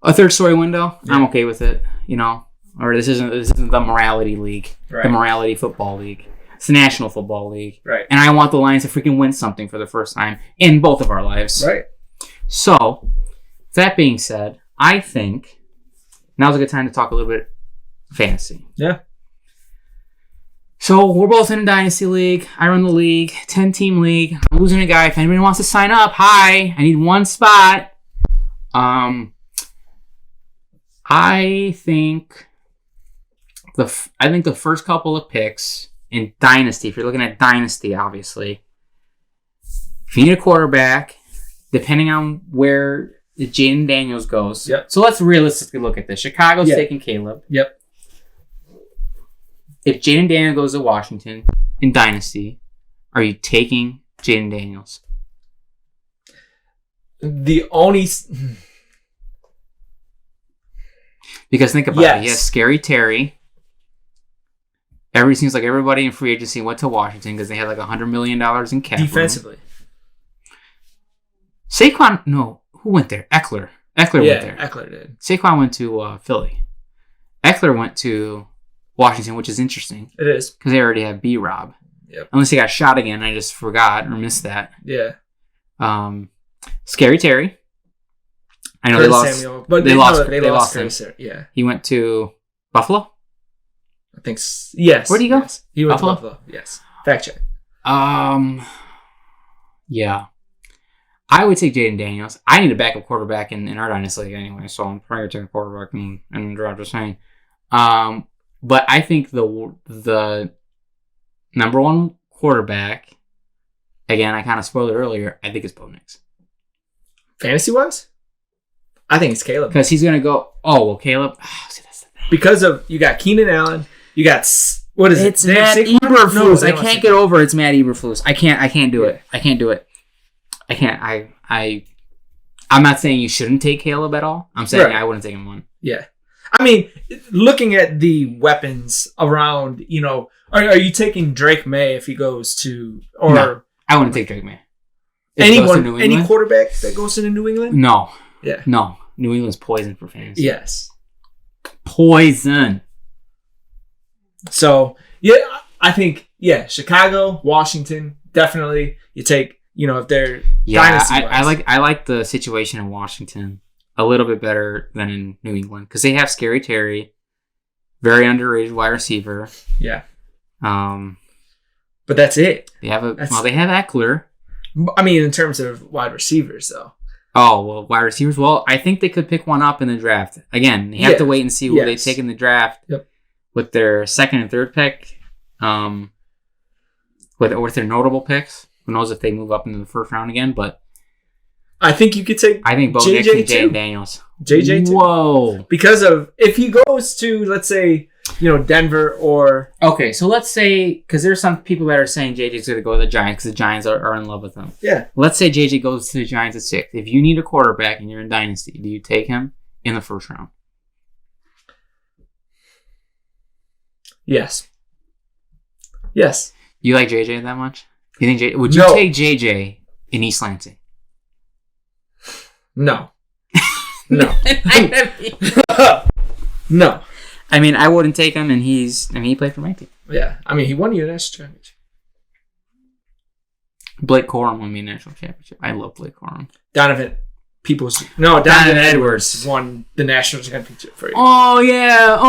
a third-story window, I'm okay with it. You know, or this isn't the morality league, the morality football league. It's the National Football League, right? And I want the Lions to freaking win something for the first time in both of our lives, right? So, that being said, I think now's a good time to talk a little bit fantasy. Yeah. So, we're both in a dynasty league. I run the league, 10-team league. I'm losing a guy. If anybody wants to sign up, hi. I need one spot. I think the first couple of picks in dynasty, if you're looking at dynasty, obviously, if you need a quarterback, depending on where Jaden Daniels goes. Yep. So let's realistically look at this. Chicago's taking Caleb. Yep. If Jaden Daniels goes to Washington in dynasty, are you taking Jaden Daniels? The only... Because think about it. He has Scary Terry. Seems like everybody in free agency went to Washington because they had like $100 million in cap. Defensively. Room. Saquon, no. Who went there? Eckler. Went there. Eckler did. Saquon went to Philly. Eckler went to Washington, which is interesting. It is. Because they already have B-Rob. Yep. Unless he got shot again. I just forgot or missed that. Yeah. Scary Terry. I know Samuel, but they lost him. Yeah. He went to Buffalo? I think yes. Where'd he go? Yes. He went to Buffalo. Yes. Fact check. Yeah. I would take Jaden Daniels. I need a backup quarterback in our dynasty league anyway, so I'm probably taking a quarterback in the draft. Just saying. But I think the number one quarterback, again, I kind of spoiled it earlier. I think it's Bo Nix. Fantasy wise, I think it's Caleb because he's gonna go. Oh well, Caleb. See, that's the thing. Because of you got Keenan Allen, you got what is it's Matt Eberflus. I can't get over it's Matt Eberflus. I can't do it. I can't do it. I can't. I'm not saying you shouldn't take Caleb at all. I'm saying I wouldn't take him one. Yeah. I mean, looking at the weapons around, you know, are you taking Drake May if he goes to or no, I wouldn't take Drake May. Any quarterback that goes to New England? No. Yeah. No. New England's poison for fantasy. Yes. Poison. So, yeah, I think, Chicago, Washington, definitely you take, you know, if they're dynasty-wise. I like the situation in Washington a little bit better than in New England because they have Scary Terry, very underrated wide receiver. Yeah. But that's it. They have Eckler. I mean, in terms of wide receivers, though. Oh, well, wide receivers. Well, I think they could pick one up in the draft. Again, you have to wait and see who they take in the draft with their second and third pick. With their notable picks. Who knows if they move up into the first round again, but I think you could take Bo Nix and Jaden Daniels. JJ too. Whoa. Because of if he goes to, let's say, you know, Denver or... Okay, so let's say... Because there's some people that are saying JJ's going to go to the Giants because the Giants are in love with him. Yeah. Let's say JJ goes to the Giants at 6. If you need a quarterback and you're in Dynasty, do you take him in the first round? Yes. Yes. You like JJ that much? You think would you take JJ in East Lansing? No. No. No. I mean, I wouldn't take him, and he played for my team. Yeah. I mean, he won you a national championship. Blake Corum won me a national championship. I love Blake Corum. Donovan Edwards won the national championship for you. Oh yeah,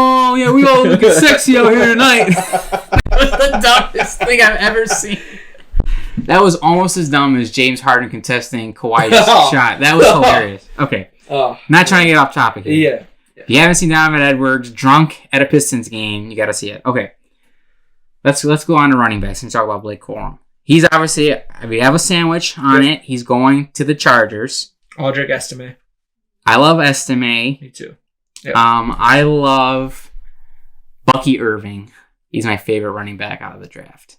we all looking sexy out here tonight. That was the dumbest thing I've ever seen. That was almost as dumb as James Harden contesting Kawhi's shot. That was hilarious. Okay, not trying to get off topic here. Yeah. If you haven't seen Donovan Edwards drunk at a Pistons game, you got to see it. Okay, let's go on to running backs and talk about Blake Corum. He's obviously, we have a sandwich on it. He's going to the Chargers. Aldrick Estime. I love Estime. Me too. Yep. I love Bucky Irving. He's my favorite running back out of the draft.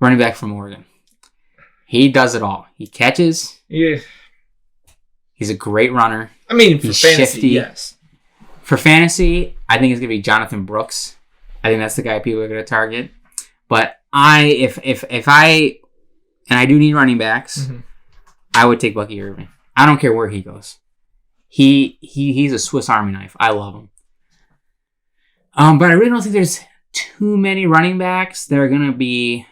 Running back from Oregon. He does it all. He catches. Yeah. He's a great runner. I mean, for fantasy, shifty. yes. For fantasy, I think it's going to be Jonathan Brooks. I think that's the guy people are going to target. But if I do need running backs, I would take Bucky Irving. I don't care where he goes. He's a Swiss Army knife. I love him. But I really don't think there's too many running backs that are going to be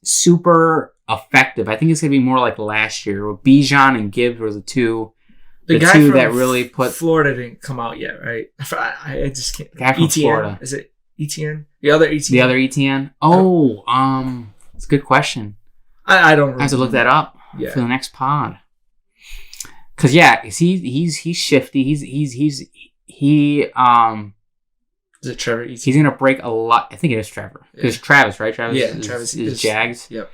super effective. I think it's going to be more like last year, where Bijan and Gibbs were the two that really put. Florida didn't come out yet, right? I just can't. The guy from Florida. Is it ETN? The other ETN? The other ETN? Oh, it's a good question. I don't remember. I have to look that up for the next pod. Because he's shifty. Is it Trevor Etienne? He's gonna break a lot. I think it is Trevor. Because Travis, right? Travis is Jags. Yep.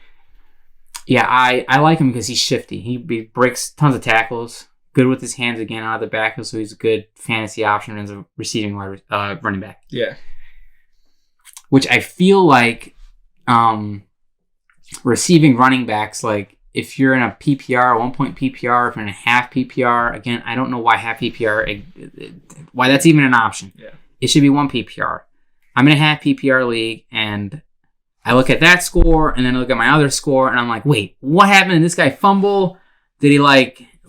Yeah, I like him because he's shifty. He breaks tons of tackles. Good with his hands again out of the backfield, so he's a good fantasy option as a receiving running back. Yeah. Which I feel like receiving running backs, like if you're in a PPR, 1 point PPR, if you're in a half PPR, again, I don't know why half PPR, why that's even an option. Yeah. It should be 1 PPR. I'm in a half PPR league, and I look at that score, and then I look at my other score, and I'm like, wait, what happened? Did this guy fumble? Did he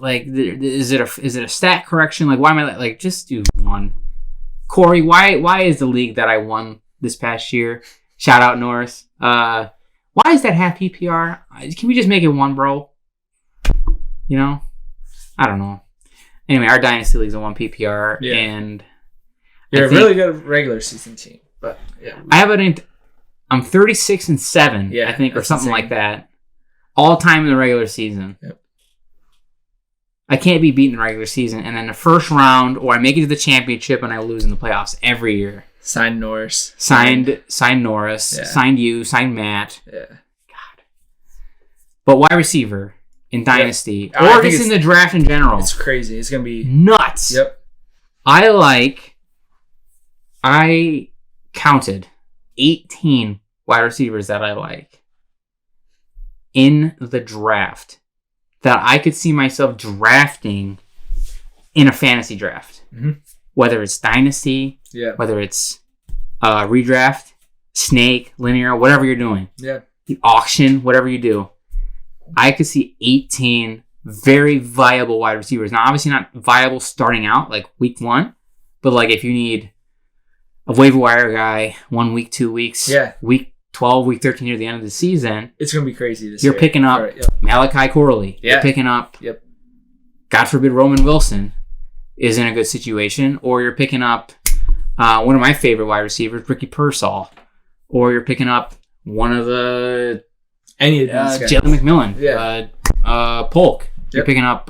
is it a stat correction? Like, why am I just do one? Corey, why is the league that I won this past year? Shout out Norris. Why is that half PPR? Can we just make it one, bro? You know? I don't know. Anyway, our Dynasty League's a 1 PPR, and you're a really good regular season team. But yeah, I'm 36-7, I think, or something like that, all time in the regular season. Yep. I can't be beaten in the regular season, and then the first round, or I make it to the championship and I lose in the playoffs every year. Signed Norris. Signed Norris. Yeah. Signed you. Signed Matt. Yeah. God. But wide receiver in Dynasty, or just in the draft in general. It's crazy. It's going to be nuts. Yep. I counted 18 wide receivers that I like in the draft that I could see myself drafting in a fantasy draft. Mm-hmm. Whether it's Dynasty, whether it's redraft, snake, linear, whatever you're doing. Yeah. The auction, whatever you do. I could see 18 very viable wide receivers. Now, obviously not viable starting out, like week 1, but like if you need a waiver wire guy 1 week, 2 weeks, week 12, week 13 near the end of the season, it's going to be crazy this year. You're picking up Malachi Corley. You're picking up, God forbid, Roman Wilson is in a good situation, or you're picking up one of my favorite wide receivers, Ricky Pearsall, or you're picking up one of the any of these guys. Jalen McMillan, Polk. You're picking up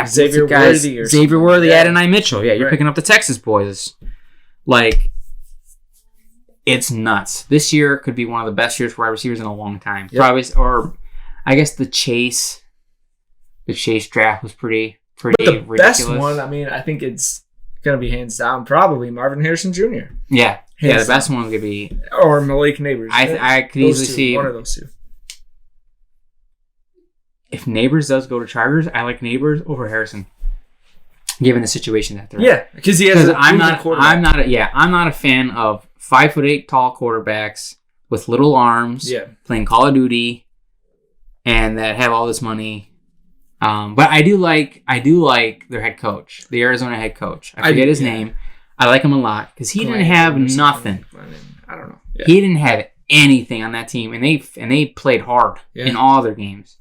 Xavier Worthy, Adonai Mitchell. Yeah, you're picking up the Texas boys. Like, it's nuts. This year could be one of the best years for wide receivers in a long time. Yep. Probably, or I guess the Chase draft was pretty but the ridiculous. Best one, I mean, I think it's going to be hands down probably Marvin Harrison Jr. Yeah. The best one could be... Or Malik Neighbors. I could easily see... One of those two. If Neighbors does go to Chargers, I like Neighbors over Harrison, given the situation that they're in. Yeah, because he has I'm not a fan of 5'8" tall quarterbacks with little arms, playing Call of Duty, and that have all this money But I do like their head coach, the Arizona head coach. I forget his name. I like him a lot because he didn't have nothing. I don't know. Yeah. He didn't have anything on that team, and they played hard in all their games.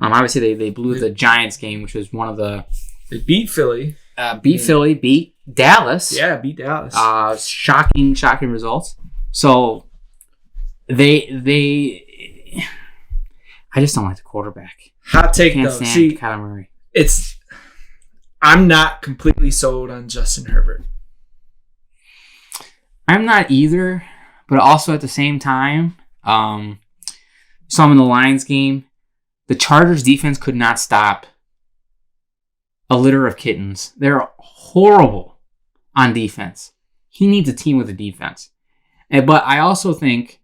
Obviously they blew the Giants game, which was one of the. They beat Philly. Philly, beat Dallas. Yeah, beat Dallas. Shocking results. So they I just don't like the quarterback. Hot take Can't though. stand See, Kyler Murray. I'm not completely sold on Justin Herbert. I'm not either, but also at the same time, saw him in the Lions game. The Chargers defense could not stop a litter of kittens. They're horrible on defense. He needs a team with a defense. But I also think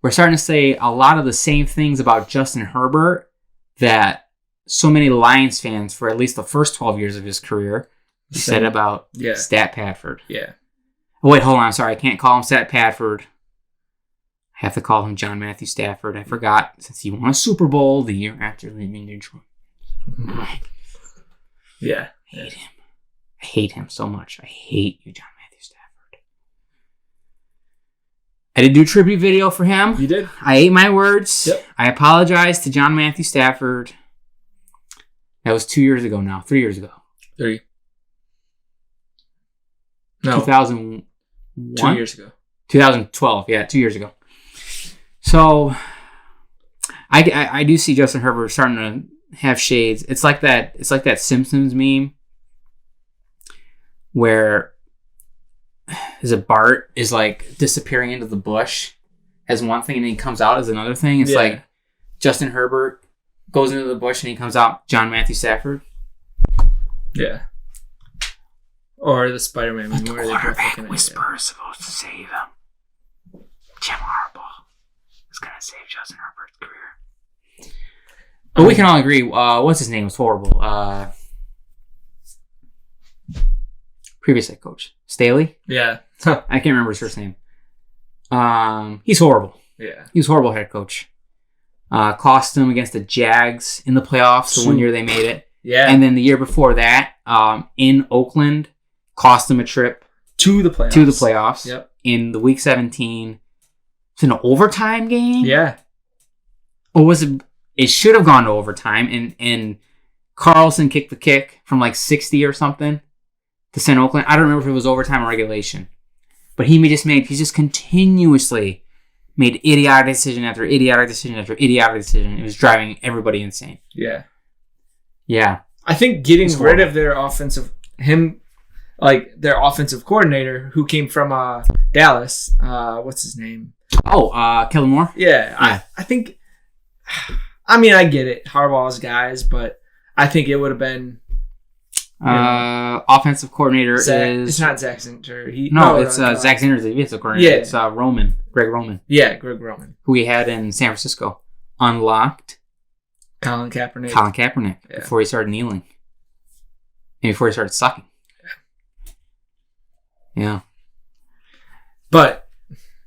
we're starting to say a lot of the same things about Justin Herbert that so many Lions fans for at least the first 12 years of his career said about Stat Padford. Yeah. Oh, wait, hold on. I'm sorry. I can't call him Stat Padford. I have to call him John Matthew Stafford. I forgot since he won a Super Bowl the year after leaving Detroit. Yeah. I hate him so much. I hate you, John Matthew Stafford. I did do a tribute video for him. You did? I ate my words. Yep. I apologize to John Matthew Stafford. That was 2 years ago now. 3 years ago. 3. No. 2001? 2 years ago. 2012. Yeah, 2 years ago. So, I do see Justin Herbert starting to have shades. It's like that Simpsons meme where Bart is like disappearing into the bush as one thing and then he comes out as another thing. It's like Justin Herbert goes into the bush and he comes out John Matthew Stafford. Yeah. Or the Spider-Man meme where the quarterback whisperer is supposed to save him. Jim Harbaugh is going to save Justin Herbert's career. But we can all agree, what's his name was horrible. Previous head coach. Staley? Yeah. I can't remember his first name. He's horrible. Yeah. He was a horrible head coach. Cost him against the Jags in the playoffs the one year they made it. Yeah. And then the year before that, in Oakland, cost him a trip to the playoffs. Yep. In the Week 17. It's an overtime game? Yeah. Or was it? It should have gone to overtime, and Carlson kicked the kick from like 60 or something to send Oakland. I don't remember if it was overtime or regulation. But he just continuously made idiotic decision after idiotic decision after idiotic decision. It was driving everybody insane. Yeah. Yeah. I think getting rid of their offensive coordinator who came from Dallas, what's his name? Oh, Kellen Moore? Yeah. I think, I mean, I get it. Harbaugh's guys, but I think it would have been offensive coordinator is... It's not Zach Zinter. It's Zach Zinter is the defensive coordinator. Yeah. It's Greg Roman. Yeah, Greg Roman. Who he had in San Francisco. Unlocked Colin Kaepernick. Before he started kneeling. And before he started sucking. Yeah. But,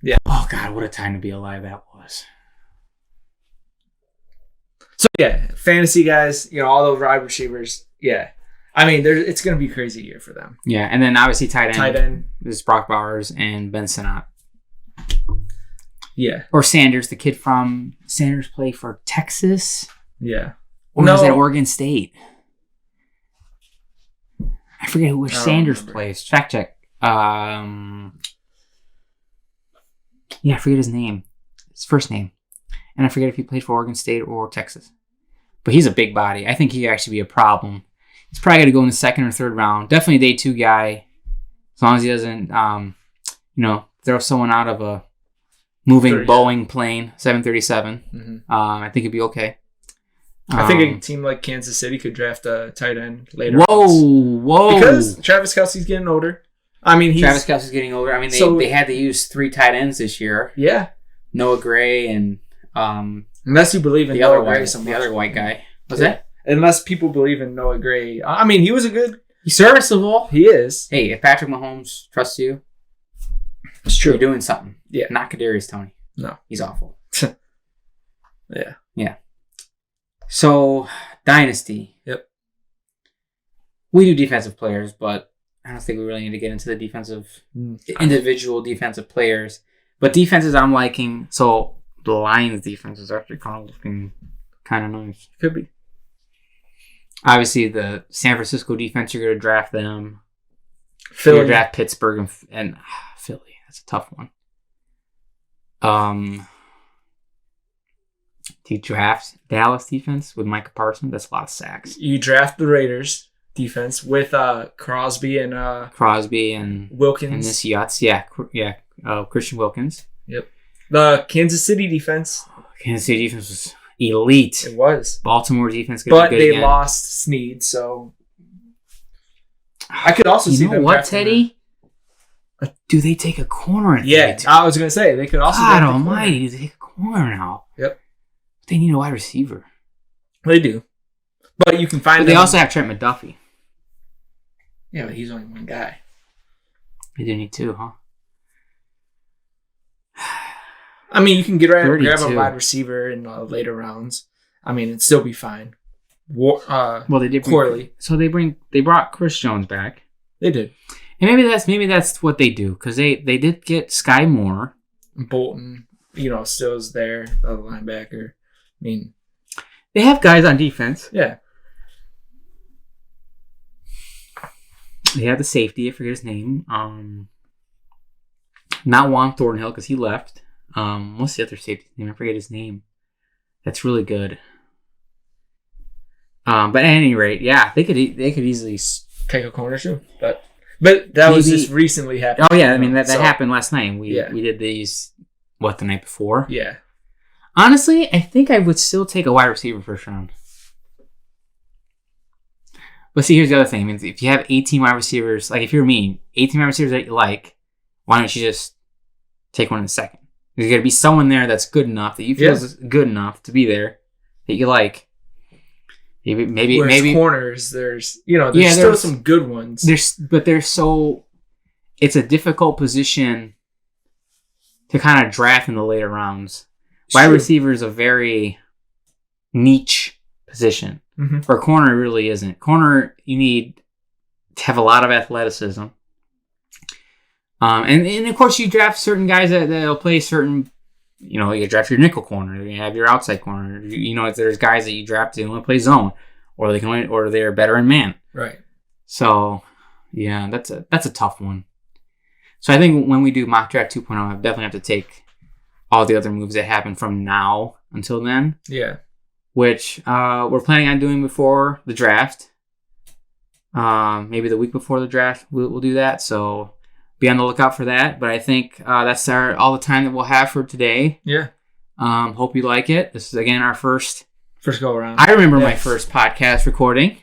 yeah. Oh, God, what a time to be alive that was. So, yeah, fantasy guys, all those wide receivers, yeah. I mean, it's going to be a crazy year for them. Yeah, and then obviously tight end. This is Brock Bowers and Ben Sinnott. Yeah. Or Sanders, the kid from Sanders play for Texas. Yeah. Or was that Oregon State? I forget who Sanders plays. Fact check. Yeah, I forget his name. His first name. And I forget if he played for Oregon State or Texas. But he's a big body. I think he could actually be a problem. He's probably going to go in the second or third round. Definitely a day 2 guy. As long as he doesn't, throw someone out of a moving Boeing plane, 737. Mm-hmm. I think he'd be okay. I think a team like Kansas City could draft a tight end later. Whoa. Because Travis Kelce's getting older. I mean, Travis Kelce's getting older. I mean, they had to use 3 tight ends this year. Yeah. Noah Gray and... unless you believe in the other white guy. What's that? Unless people believe in Noah Gray. I mean, he was he's serviceable. He is. Hey, if Patrick Mahomes trusts you, it's true. You're doing something. Yeah. Not Kadarius Toney. No. He's awful. Yeah. Yeah. So Dynasty. Yep. We do defensive players, but I don't think we really need to get into the individual defensive players. But defenses I'm liking. So the Lions defense is actually kind of looking kind of nice. Could be. Obviously, the San Francisco defense, you're going to draft them. Philly. You're going to draft Pittsburgh and Philly. That's a tough one. Do you draft Dallas defense with Micah Parsons? That's a lot of sacks. You draft the Raiders defense with Crosby and Wilkins and this Yachts. Yeah. Christian Wilkins. Yep. The Kansas City defense. Kansas City defense was elite. It was. Baltimore defense, but they lost Snead, so I could also see them. What, Teddy? Do they take a corner? Yeah, I was gonna say they could also. God Almighty, they take a corner now. Yep. They need a wide receiver. They do, but you can find. But they also have Trent McDuffie. Yeah, but he's only one guy. They do need two, huh? I mean, you can grab a wide receiver in later rounds. I mean, it'd still be fine. Well, they did Corley. So they brought Chris Jones back. They did, and maybe that's what they do because they did get Sky Moore. Bolton, still is there, the linebacker. I mean, they have guys on defense. Yeah. They have the safety. I forget his name. Not Juan Thornhill because he left. What's the other safety name? I forget his name. That's really good. But at any rate, yeah, they could easily take a corner too. But that was just recently happened. Oh yeah, I mean that happened last night. We did these the night before. Yeah. Honestly, I think I would still take a wide receiver first round. But see, here's the other thing. I mean, if you have 18 wide receivers, like if you're me, 18 wide receivers that you like, why don't you just take one in the second? There's got to be someone there that's good enough that you feel is good enough to be there that you like. Maybe corners. There's still some good ones. It's a difficult position to kind of draft in the later rounds. Wide receiver is a very niche position. Mm-hmm. For a corner, it really isn't. Corner, you need to have a lot of athleticism. And of course, you draft certain guys that'll play certain. You draft your nickel corner. You have your outside corner. If there's guys that you draft that want to play zone, or they're better in man. Right. So, yeah, that's a tough one. So I think when we do mock draft 2.0, I definitely have to take all the other moves that happen from now until then. Yeah. Which we're planning on doing before the draft. Maybe the week before the draft, we'll do that. So be on the lookout for that. But I think that's all the time that we'll have for today. Yeah. Hope you like it. This is, again, our first go around. I remember my first podcast recording.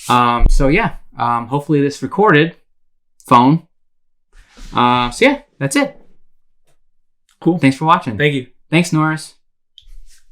So, yeah. Hopefully this recorded phone. So, yeah, that's it. Cool. Thanks for watching. Thank you. Thanks, Norris.